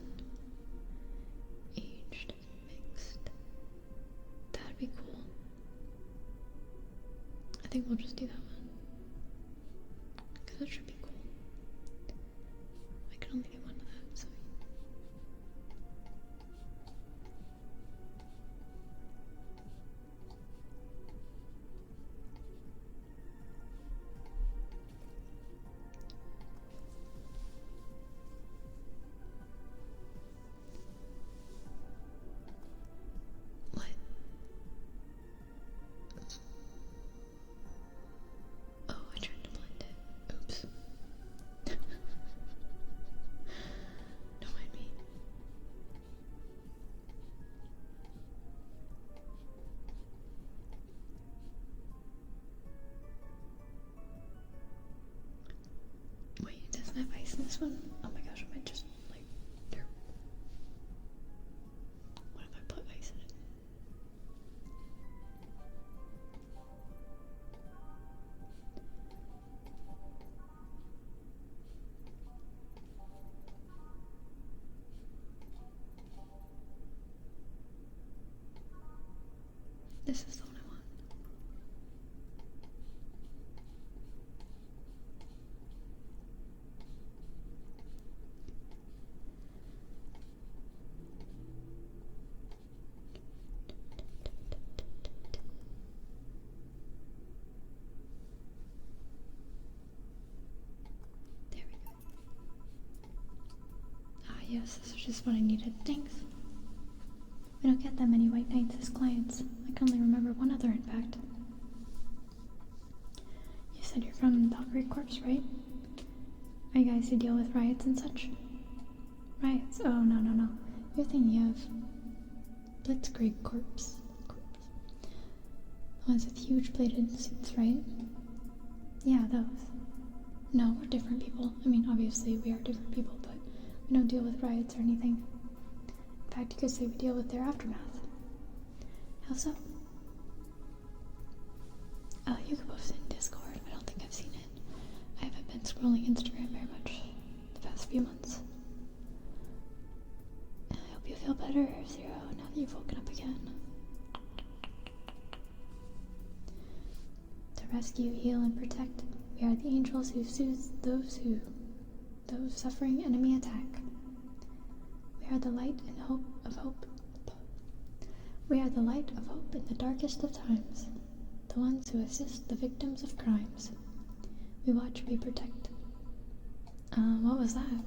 Aged mixed. That'd be cool. I think we'll just do that one. Because that should be cool. I can only get one of that, so. What? Oh, I tried to blend it. Oops. Don't mind me. Wait, it doesn't have ice in this one? Oh my gosh, I might just, like, there. What if I put ice in it? This is the one I want. There we go. Ah, yes, this is just what I needed. Thanks. We don't get that many white knights as clients. I can only remember one other, in fact. You said you're from Valkyrie Corps, right? Are you guys who deal with riots and such? Riots? Oh, no. You're thinking of Blitzkrieg Corps. The ones with huge plated suits, right? Yeah, those. No, we're different people. I mean, obviously we are different people, but we don't deal with riots or anything. In fact, you could say we deal with their aftermath. How so? Oh, you could post it in Discord. I don't think I've seen it. I haven't been scrolling Instagram very much the past few months. I hope you feel better, Zero, now that you've woken up again. To rescue, heal, and protect, we are the angels who soothe those suffering enemy attack. We are the light and hope of hope. We are the light of hope in the darkest of times, the ones who assist the victims of crimes. We watch, we protect. What was that?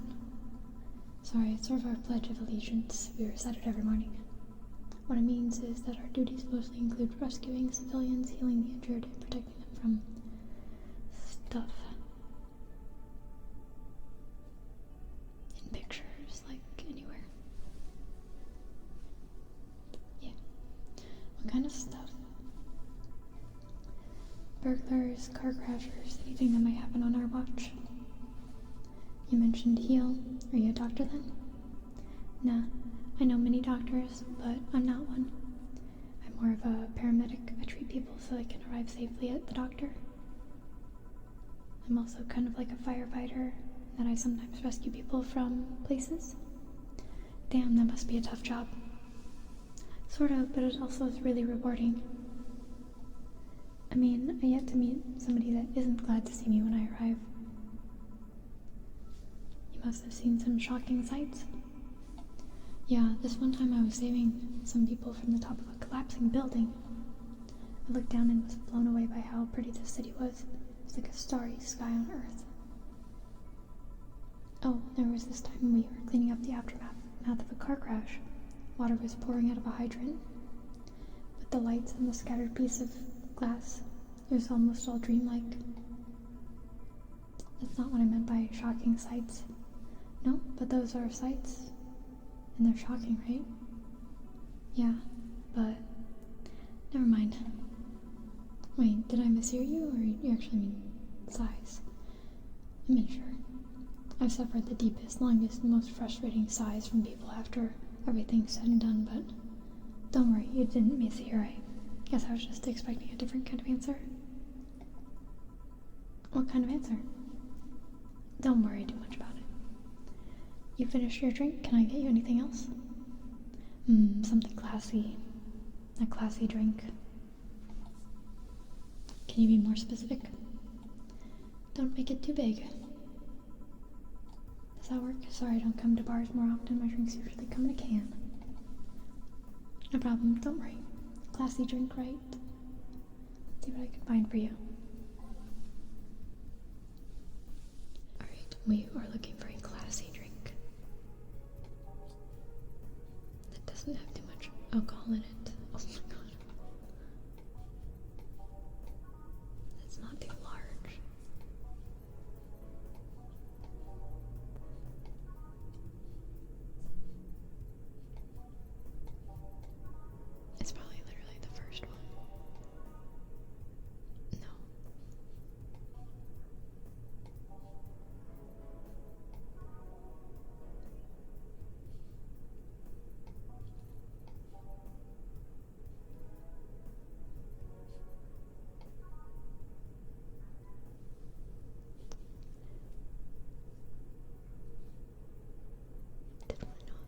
Sorry, it's sort of our Pledge of Allegiance. We recite it every morning. What it means is that our duties mostly include rescuing civilians, healing the injured, and protecting them from stuff. In pictures, like anywhere. Yeah. What kind of stuff? Burglars, car crashers, anything that might happen on our watch. You mentioned heal. Are you a doctor then? Nah, I know many doctors, but I'm not one. I'm more of a paramedic. I treat people so they can arrive safely at the doctor. I'm also kind of like a firefighter, that I sometimes rescue people from places. Damn, that must be a tough job. Sort of, but it also is really rewarding. I mean, I yet to meet somebody that isn't glad to see me when I arrive. You must have seen some shocking sights. Yeah, this one time I was saving some people from the top of a collapsing building. I looked down and was blown away by how pretty the city was. It was like a starry sky on Earth. Oh, there was this time when we were cleaning up the aftermath of a car crash. Water was pouring out of a hydrant. With the lights and the scattered piece of glass, it was almost all dreamlike. That's not what I meant by shocking sights. No, but those are sights. And they're shocking, right? Yeah, but never mind. Wait, did I mishear you, or you actually mean sighs? I mean, sure. I've suffered the deepest, longest, and most frustrating sighs from people after everything's said and done, but don't worry, you didn't mishear. I guess I was just expecting a different kind of answer. What kind of answer? Don't worry too much about it. You finished your drink? Can I get you anything else? Something classy. A classy drink. Can you be more specific? Don't make it too big. Does that work? Sorry, I don't come to bars more often. My drinks usually come in a can. No problem, don't worry. Classy drink, right? Let's see what I can find for you. Alright, we are looking for a classy drink that doesn't have too much alcohol in it. Oh my god. That's not too large. It's probably literally the first one. No. Definitely not.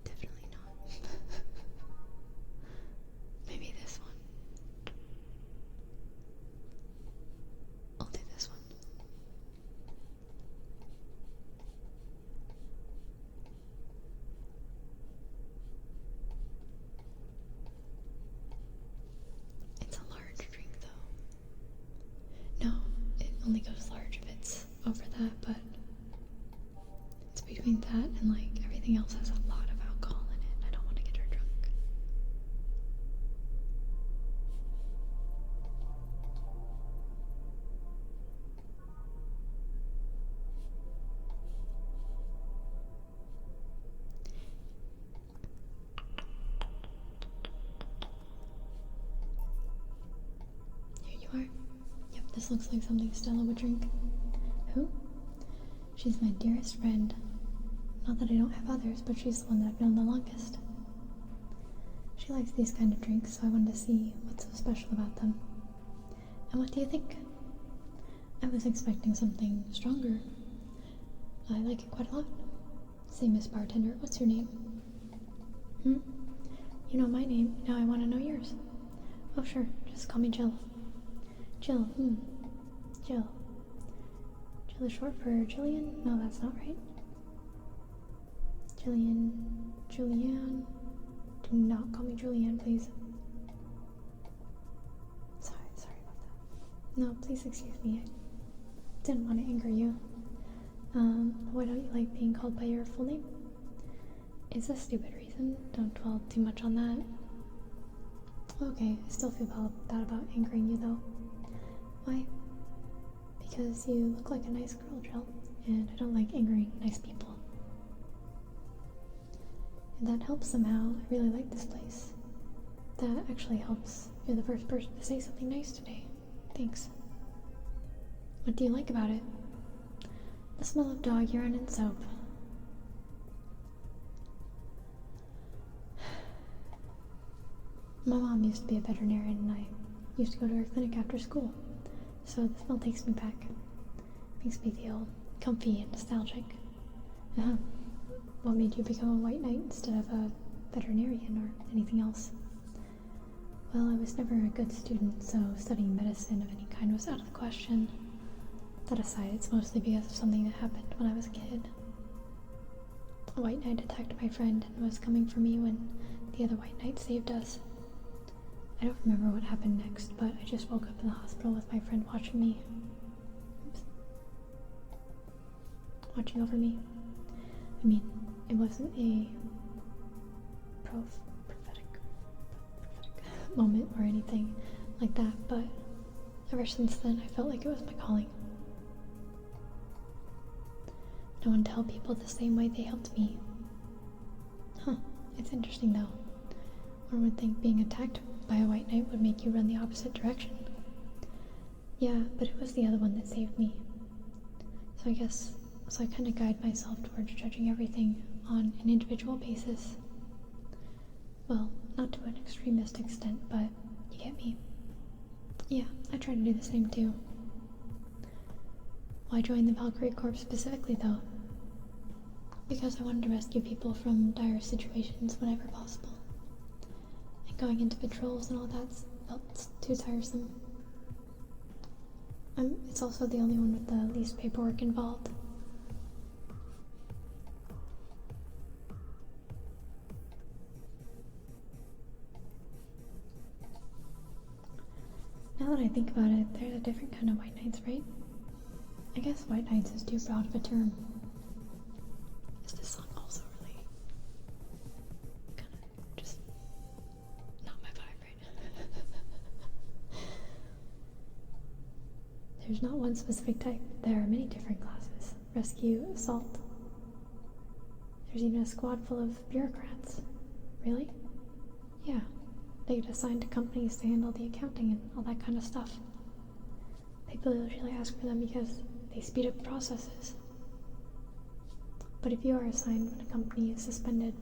Definitely not. Maybe this one. I'll do this one. It's a large drink though. No, it only goes large if it's over that, but it's between that and like everything else has a lot of alcohol in it. I don't want to get her drunk. Here you are. Yep, this looks like something Stella would drink. Who? She's my dearest friend. Not that I don't have others, but she's the one that I've known the longest. She likes these kind of drinks, so I wanted to see what's so special about them. And what do you think? I was expecting something stronger. I like it quite a lot. Say, Miss Bartender, what's your name? You know my name, now I want to know yours. Oh sure, just call me Jill. Jill, Jill. Jill is short for Jillian? No, that's not right. Julianne. Do not call me Julianne, please. Sorry about that. No, please excuse me. I didn't want to anger you. Why don't you like being called by your full name? It's a stupid reason. Don't dwell too much on that. Okay, I still feel bad about angering you though. Why? Because you look like a nice girl, Jill, and I don't like angering nice people. And that helps somehow. I really like this place. That actually helps. You're the first person to say something nice today. Thanks. What do you like about it? The smell of dog urine and soap. My mom used to be a veterinarian and I used to go to her clinic after school, so the smell takes me back. Makes me feel comfy and nostalgic. What made you become a white knight instead of a veterinarian or anything else? Well, I was never a good student, so studying medicine of any kind was out of the question. That aside, it's mostly because of something that happened when I was a kid. A white knight attacked my friend and was coming for me when the other white knight saved us. I don't remember what happened next, but I just woke up in the hospital with my friend watching me. Oops. Watching over me. I mean, it wasn't a prophetic moment or anything like that, but ever since then I felt like it was my calling. No one to help people the same way they helped me. Huh, it's interesting though. One would think being attacked by a white knight would make you run the opposite direction. Yeah, but it was the other one that saved me. So I kind of guide myself towards judging everything on an individual basis. Well, not to an extremist extent, but you get me. Yeah, I try to do the same too. Why join the Valkyrie Corps specifically though? Because I wanted to rescue people from dire situations whenever possible. And going into patrols and all that felt too tiresome. It's also the only one with the least paperwork involved. Now that I think about it, there's a different kind of white knights, right? I guess white knights is too broad of a term. Is this song also really kind of just not my vibe right now? There's not one specific type. There are many different classes. Rescue, assault. There's even a squad full of bureaucrats. Really? Yeah. They get assigned to companies to handle the accounting and all that kind of stuff. People usually ask for them because they speed up processes. But if you are assigned when a company is suspended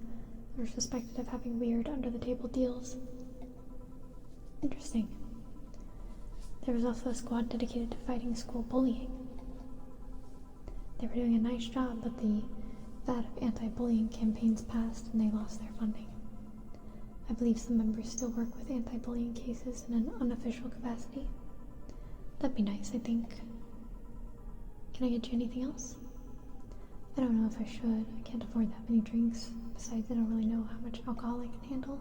or suspected of having weird under-the-table deals. Interesting. There was also a squad dedicated to fighting school bullying. They were doing a nice job, but the VAT of anti-bullying campaigns passed and they lost their funding. I believe some members still work with anti-bullying cases in an unofficial capacity. That'd be nice, I think. Can I get you anything else? I don't know if I should. I can't afford that many drinks. Besides, I don't really know how much alcohol I can handle.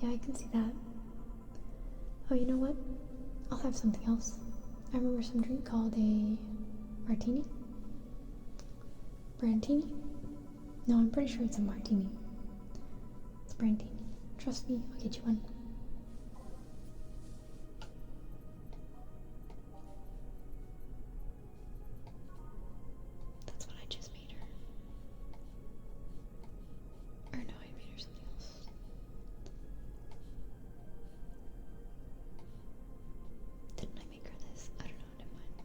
Yeah, I can see that. Oh, you know what? I'll have something else. I remember some drink called a martini? Brandini? No, I'm pretty sure it's a martini. It's Brandini. Trust me, I'll get you one. That's what I just made her. Or no, I made her something else. Didn't I make her this? I don't know, never mind.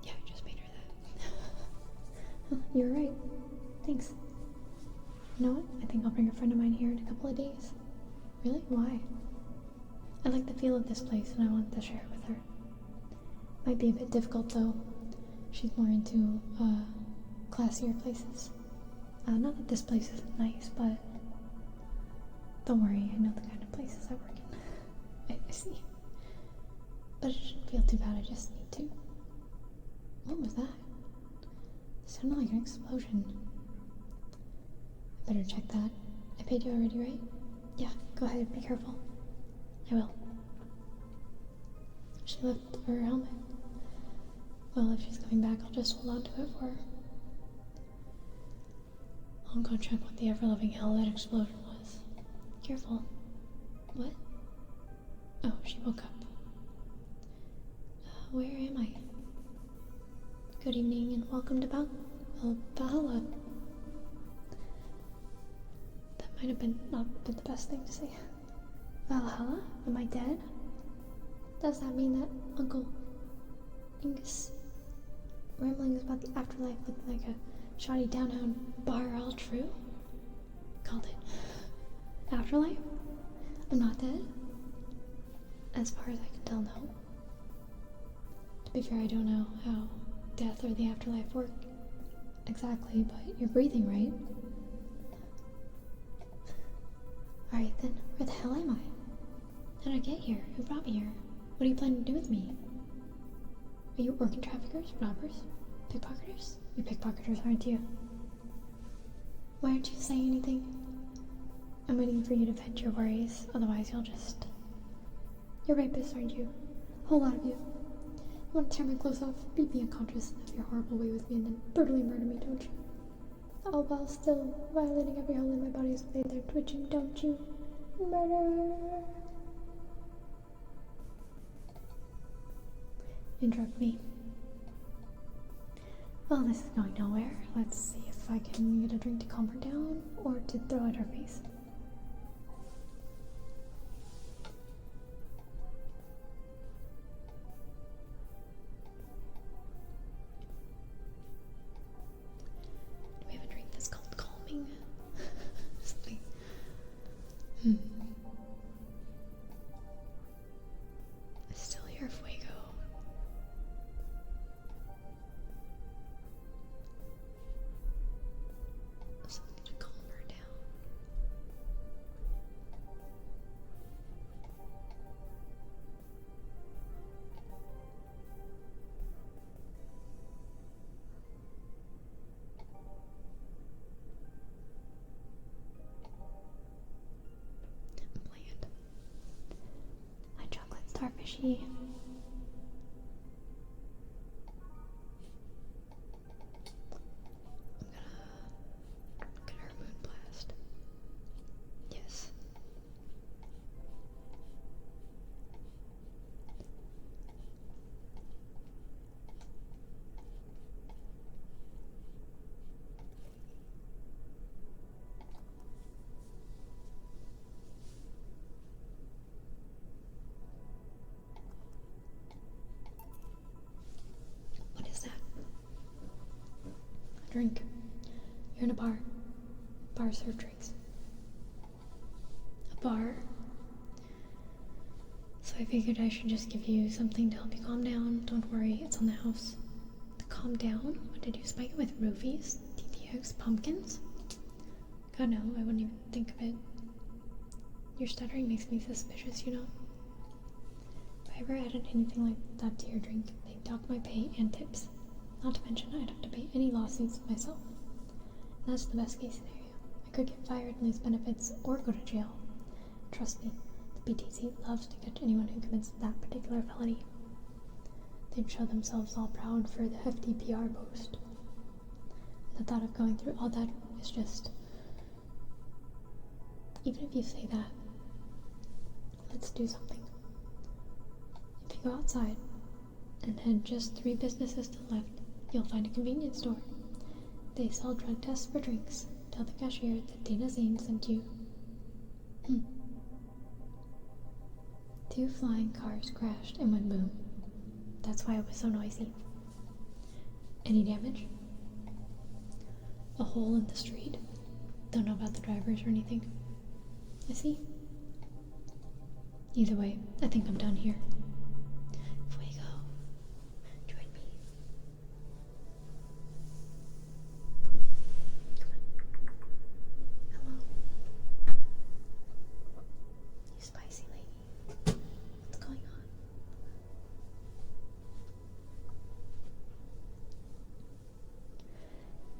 Yeah, I just made her that. You were right. Thanks. You know what? I think I'll bring a friend of mine here in a couple of days. Really? Why? I like the feel of this place and I want to share it with her. Might be a bit difficult though. She's more into, classier places. Not that this place isn't nice, but don't worry, I know the kind of places I work in. I see. But it shouldn't feel too bad, I just need to. What was that? It sounded like an explosion. I better check that. I paid you already, right? Yeah, go ahead, be careful. I will. She left her helmet. Well, if she's coming back, I'll just hold on to it for her. I'll go check what the ever-loving hell that explosion was. Careful. What? Oh, she woke up. Where am I? Good evening and welcome to Valhalla. That might have not been the best thing to say. Valhalla? Am I dead? Does that mean that Uncle Ingus' ramblings about the afterlife look like a shoddy downtown bar are all true? Called it. Afterlife? I'm not dead? As far as I can tell, no. To be fair, I don't know how death or the afterlife work exactly, but you're breathing, right? Alright then, where the hell am I? How did I get here? Who brought me here? What are you planning to do with me? Are you organ traffickers? Robbers? Pickpocketers? You pickpocketers, aren't you? Why aren't you saying anything? I'm waiting for you to vent your worries, otherwise you'll just... You're rapists, aren't you? A whole lot of you. You want to tear my clothes off, beat me unconscious of your horrible way with me, and then brutally murder me, don't you? All while still violating every hole in my body so they're twitching, don't you? Murder! Interrupt me. Well, this is going nowhere. Let's see if I can get a drink to calm her down or to throw at her face. Do we have a drink that's called calming? Something. I still hear Fuego. Something to calm her down. Bland. My chocolate starfishy. I'm gonna her moon blast. Yes. What is that? A drink. You're in a bar. Bars serve drinks. A bar? So I figured I should just give you something to help you calm down. Don't worry, it's on the house. To calm down? What did you spike it with? Roofies? TTX? Pumpkins? God no, I wouldn't even think of it. Your stuttering makes me suspicious, you know? If I ever added anything like that to your drink, they'd dock my pay and tips. Not to mention, I'd have to pay any lawsuits myself. And that's the best case scenario. I could get fired and lose benefits, or go to jail. Trust me, the BTC loves to catch anyone who commits that particular felony. They'd show themselves all proud for the hefty PR boost. And the thought of going through all that is just... Even if you say that, let's do something. If you go outside and head just 3 businesses to the left, you'll find a convenience store. They sell drug tests for drinks. Tell the cashier that Dana Zane sent you. 2 flying cars crashed and went boom. That's why it was so noisy. Any damage? A hole in the street. Don't know about the drivers or anything. I see. Either way, I think I'm done here. Fuego, join me. Come on. Hello. You spicy lady. What's going on?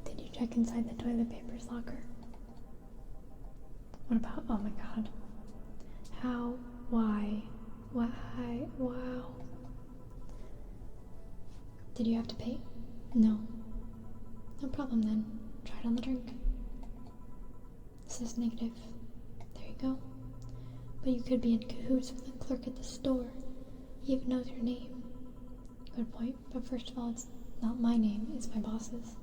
Did you check inside the toilet paper's locker? What about, oh my god. How? Why? Wow. Did you have to pay? No. No problem then. Try it on the drink. This is negative. There you go. But you could be in cahoots with the clerk at the store. He even knows your name. Good point, but first of all, it's not my name, it's my boss's.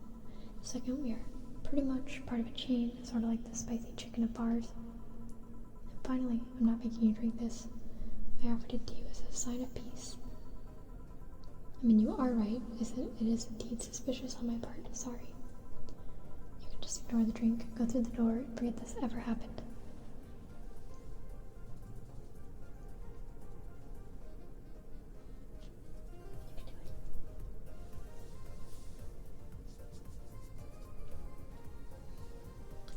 Second, we are pretty much part of a chain, sort of like the spicy chicken of bars. And finally, I'm not making you drink this. I offered it to you as a sign of peace. I mean, you are right. It is indeed suspicious on my part. Sorry. You can just ignore the drink, go through the door, and forget this ever happened. You can do it.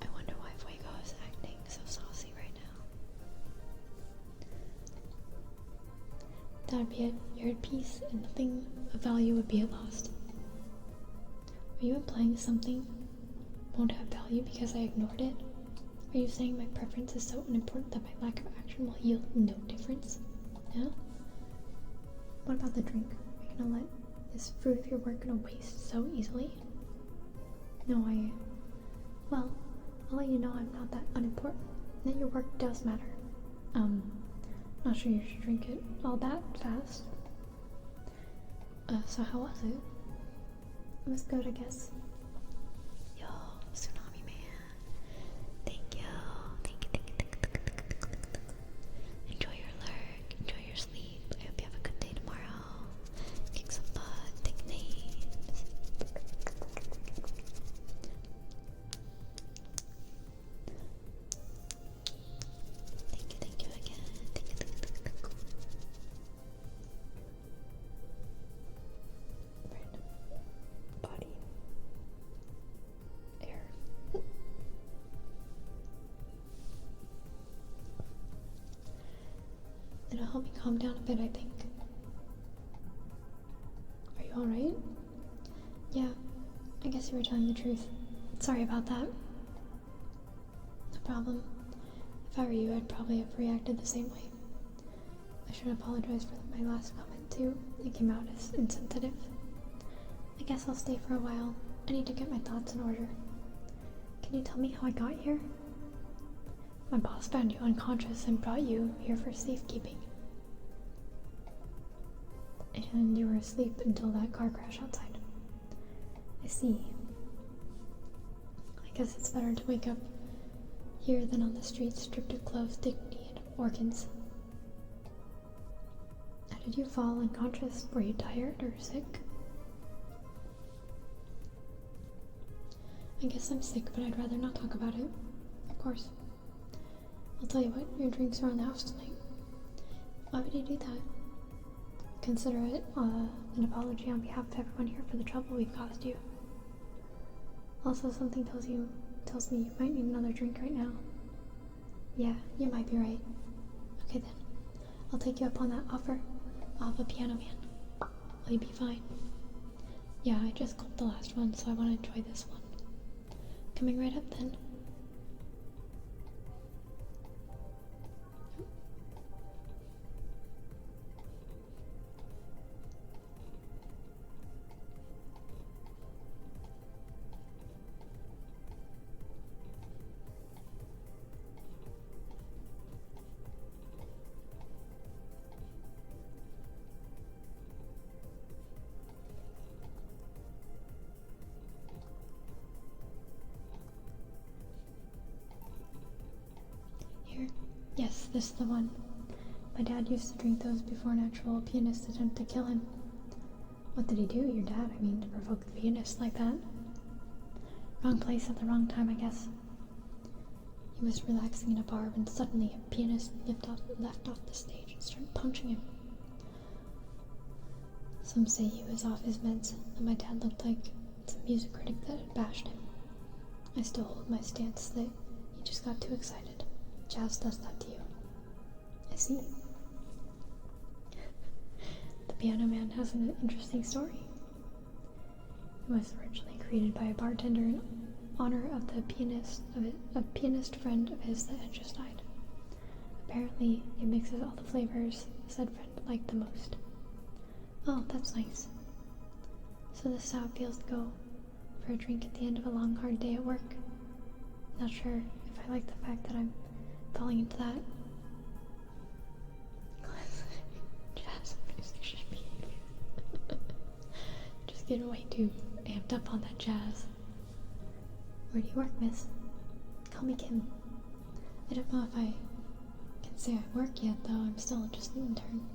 I wonder why Fuego is acting so saucy right now. That'd be it. You're at peace, and nothing of value would be lost. Are you implying something won't have value because I ignored it? Are you saying my preference is so unimportant that my lack of action will yield no difference? Yeah? What about the drink? Are you gonna let this fruit of your work go to waste so easily? No, well, I'll let you know I'm not that unimportant, and that your work does matter. Not sure you should drink it all that fast. So how was it? It was good, I guess. Yo, Tsunami Man. Thank you. Thank you. Enjoy your lurk. Enjoy your sleep. I hope you have a good day tomorrow. Kick some butt. Take names. Thank you again. Thank you. Random body air. It'll help me calm down a bit, I think. Are you alright? Yeah, I guess you were telling the truth. Sorry about that. No problem. If I were you, I'd probably have reacted the same way. I should apologize for my last comment too. It came out as insensitive. I guess I'll stay for a while. I need to get my thoughts in order. Can you tell me how I got here? My boss found you unconscious and brought you here for safekeeping. And you were asleep until that car crash outside. I see. I guess it's better to wake up here than on the streets stripped of clothes, dignity, and organs. How did you fall unconscious? Were you tired or sick? I guess I'm sick, but I'd rather not talk about it. Of course. I'll tell you what, your drinks are on the house tonight. Why would you do that? Consider it an apology on behalf of everyone here for the trouble we've caused you. Also, something tells me you might need another drink right now. Yeah, you might be right. Okay then, I'll take you up on that offer. I'll have a piano man. Will you be fine? Yeah, I just gulped the last one, so I want to enjoy this one. Coming right up then. Here. Yes, this is the one. My dad used to drink those before an actual pianist attempted to kill him. What did he do, your dad? I mean, to provoke the pianist like that? Wrong place at the wrong time, I guess. He was relaxing in a bar when suddenly a pianist left off the stage and started punching him. Some say he was off his meds, and my dad looked like some music critic that had bashed him. I still hold my stance that he just got too excited. Jazz does that to you. I see. The Piano Man has an interesting story. It was originally created by a bartender in honor of a pianist friend of his that had just died. Apparently, it mixes all the flavors said friend liked the most. Oh, that's nice. So this is how it feels to go for a drink at the end of a long, hard day at work. Not sure if I like the fact that I'm falling into that. Jazz music should be. Just getting way too amped up on that jazz. Where do you work, miss? Call me Kim. I don't know if I can say I work yet, though. I'm still just an intern.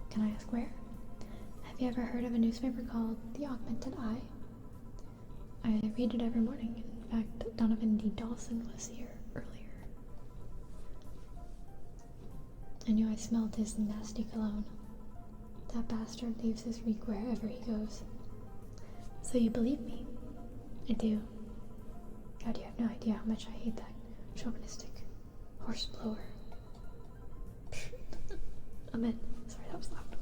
Can I ask where? Have you ever heard of a newspaper called The Augmented Eye? I read it every morning. In fact, Donovan D. Dawson was here earlier. I knew I smelled his nasty cologne. That bastard leaves his reek wherever he goes. So you believe me? I do. God, you have no idea how much I hate that chauvinistic horse blower. Amen. Sorry, that was loud.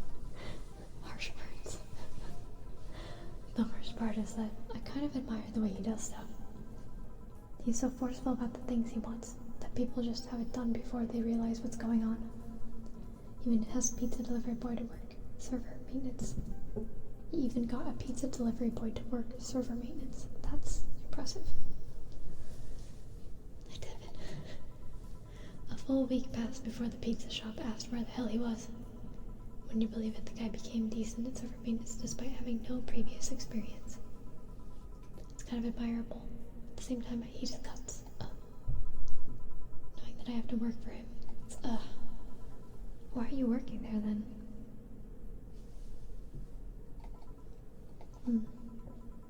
worst part is that I kind of admire the way he does stuff. He's so forceful about the things he wants that people just have it done before they realize what's going on. He even has a pizza delivery boy to work, server maintenance. He even got a pizza delivery boy to work, server maintenance. That's impressive. I did it. A full week passed before the pizza shop asked where the hell he was. When you believe it, the guy became decent at server maintenance despite having no previous experience. It's kind of admirable. At the same time, I hate his guts. Knowing that I have to work for him. It's, Why are you working there then?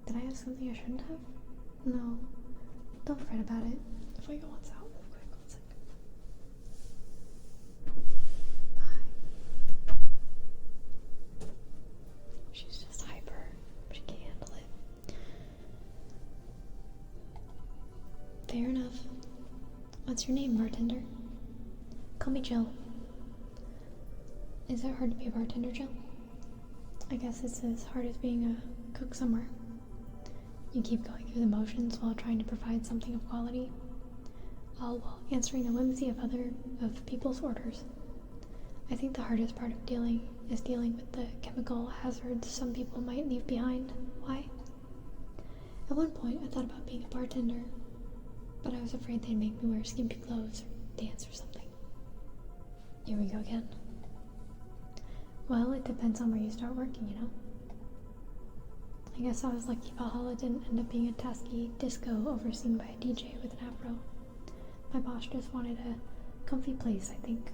Did I ask something I shouldn't have? No. Don't fret about it. If I go once out real quick, 1 second. Bye. She's just hyper. She can't handle it. Fair enough. What's your name, bartender? Call me Jill. Is it hard to be a bartender, Jill? I guess it's as hard as being a cook somewhere. You keep going through the motions while trying to provide something of quality, all while answering the whimsy of people's orders. I think the hardest part of dealing with the chemical hazards some people might leave behind. Why? At one point, I thought about being a bartender, but I was afraid they'd make me wear skimpy clothes or dance or something. Here we go again. Well, it depends on where you start working, you know? I guess I was lucky Valhalla didn't end up being a tasky disco overseen by a DJ with an afro. My boss just wanted a comfy place, I think.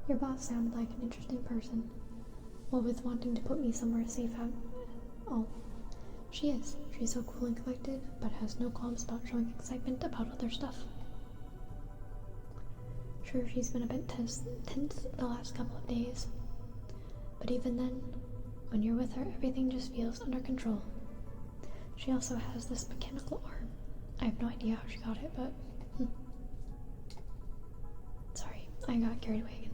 Your boss sounded like an interesting person. Well, with wanting to put me somewhere safe out. Oh, she is. She's so cool and collected, but has no qualms about showing excitement about other stuff. Sure, she's been a bit tense the last couple of days. But even then, when you're with her, everything just feels under control. She also has this mechanical arm. I have no idea how she got it, but... Sorry, I got carried away again.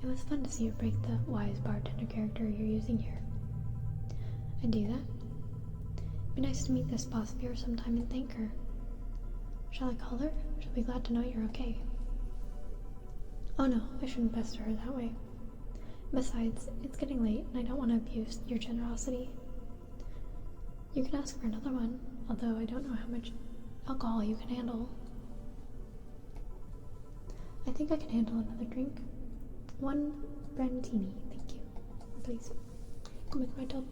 It was fun to see you break the wise bartender character you're using here. I do that. It'd be nice to meet this boss of yours sometime and thank her. Shall I call her? She'll be glad to know you're okay. Oh no, I shouldn't pester her that way. Besides, it's getting late and I don't want to abuse your generosity. You can ask for another one, although I don't know how much alcohol you can handle. I think I can handle another drink. 1 brandini, thank you. Please. Come with my tub.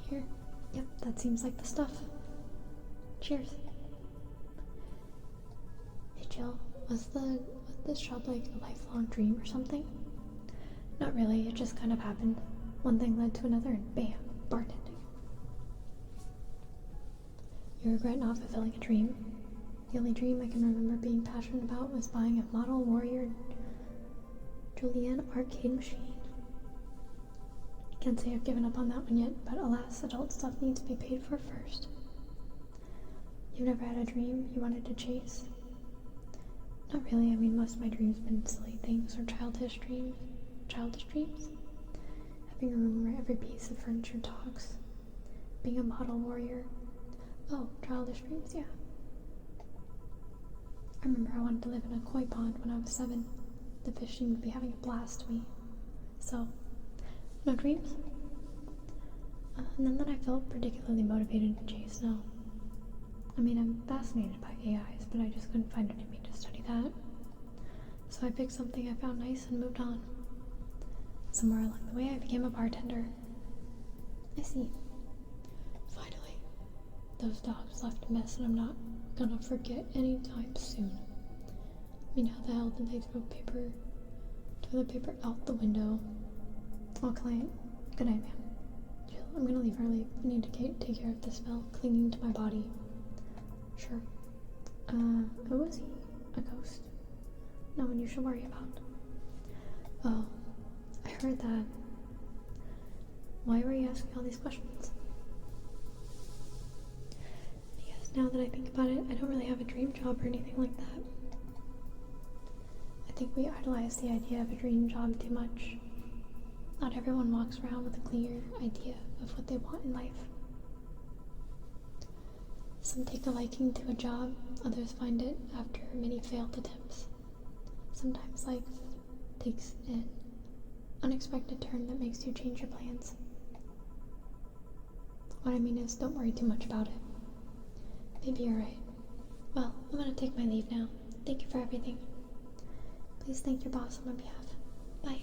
Here. Yep, that seems like the stuff. Cheers. Hey Jill, was this job like a lifelong dream or something? Not really, it just kind of happened. One thing led to another and bam, bartending. You regret not fulfilling a dream? The only dream I can remember being passionate about was buying a model warrior Julianne arcade machine. Can't say I've given up on that one yet, but alas, adult stuff needs to be paid for first. You've never had a dream you wanted to chase? Not really, I mean most of my dreams have been silly things or childish dreams. Having a room where every piece of furniture talks. Being a model warrior. Oh, childish dreams, yeah. I remember I wanted to live in a koi pond when I was 7. The fish seemed to be having a blast to me. So, no dreams? None that I felt particularly motivated to chase, no. I mean, I'm fascinated by AIs, but I just couldn't find it in me to study that. So I picked something I found nice and moved on. Somewhere along the way, I became a bartender. I see. Finally. those dogs left a mess and I'm not gonna forget anytime soon. I mean, how the hell did they throw toilet paper out the window? Oh, client, good night, ma'am. Jill, I'm gonna leave early. I need to take care of the smell clinging to my body. Sure. Who was he? A ghost? No one you should worry about. Oh, I heard that. Why were you asking all these questions? Because now that I think about it, I don't really have a dream job or anything like that. I think we idolize the idea of a dream job too much. Not everyone walks around with a clear idea of what they want in life. Some take a liking to a job, others find it after many failed attempts. Sometimes life takes an unexpected turn that makes you change your plans. What I mean is, don't worry too much about it. Maybe you're right. Well, I'm gonna take my leave now. Thank you for everything. Please thank your boss on my behalf. Bye.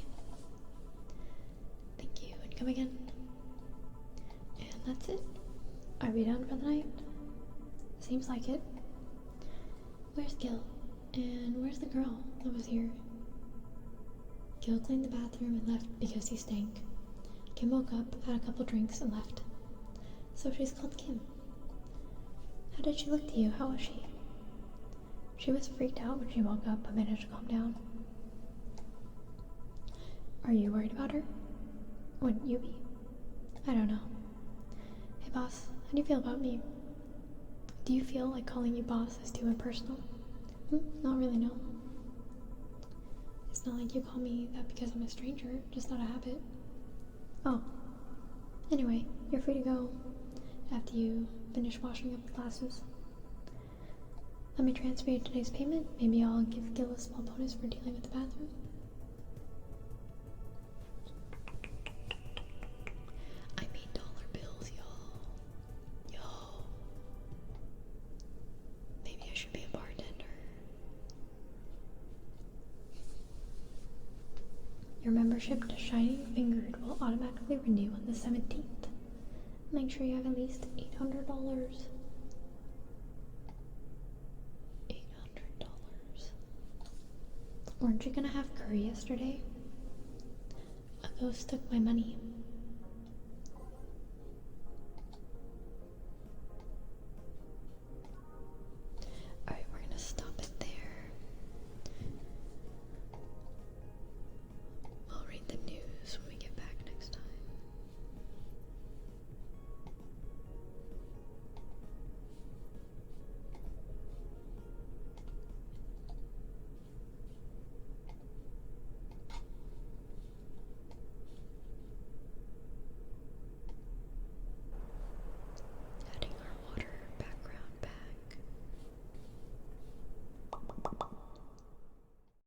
Thank you, and come again. And that's it. Are we done for the night? Seems like it. Where's Gil? And where's the girl that was here? Gil cleaned the bathroom and left because he stank. Kim woke up, had a couple drinks, and left. So she's called Kim. How did she look to you? How was she? She was freaked out when she woke up, but managed to calm down. Are you worried about her? Wouldn't you be? I don't know. Hey boss, how do you feel about me? Do you feel like calling you boss is too impersonal? Not really, no. It's not like you call me that because I'm a stranger, just not a habit. Oh. Anyway, you're free to go after you finish washing up the glasses. Let me transfer you today's payment. Maybe I'll give Gil a small bonus for dealing with the bathroom. I made dollar bills, y'all. Yo. Maybe I should be a bartender. Your membership to Shining Fingered will automatically renew on the 17th. Make sure you have at least $800. $800. Weren't you gonna have curry yesterday? A ghost took my money.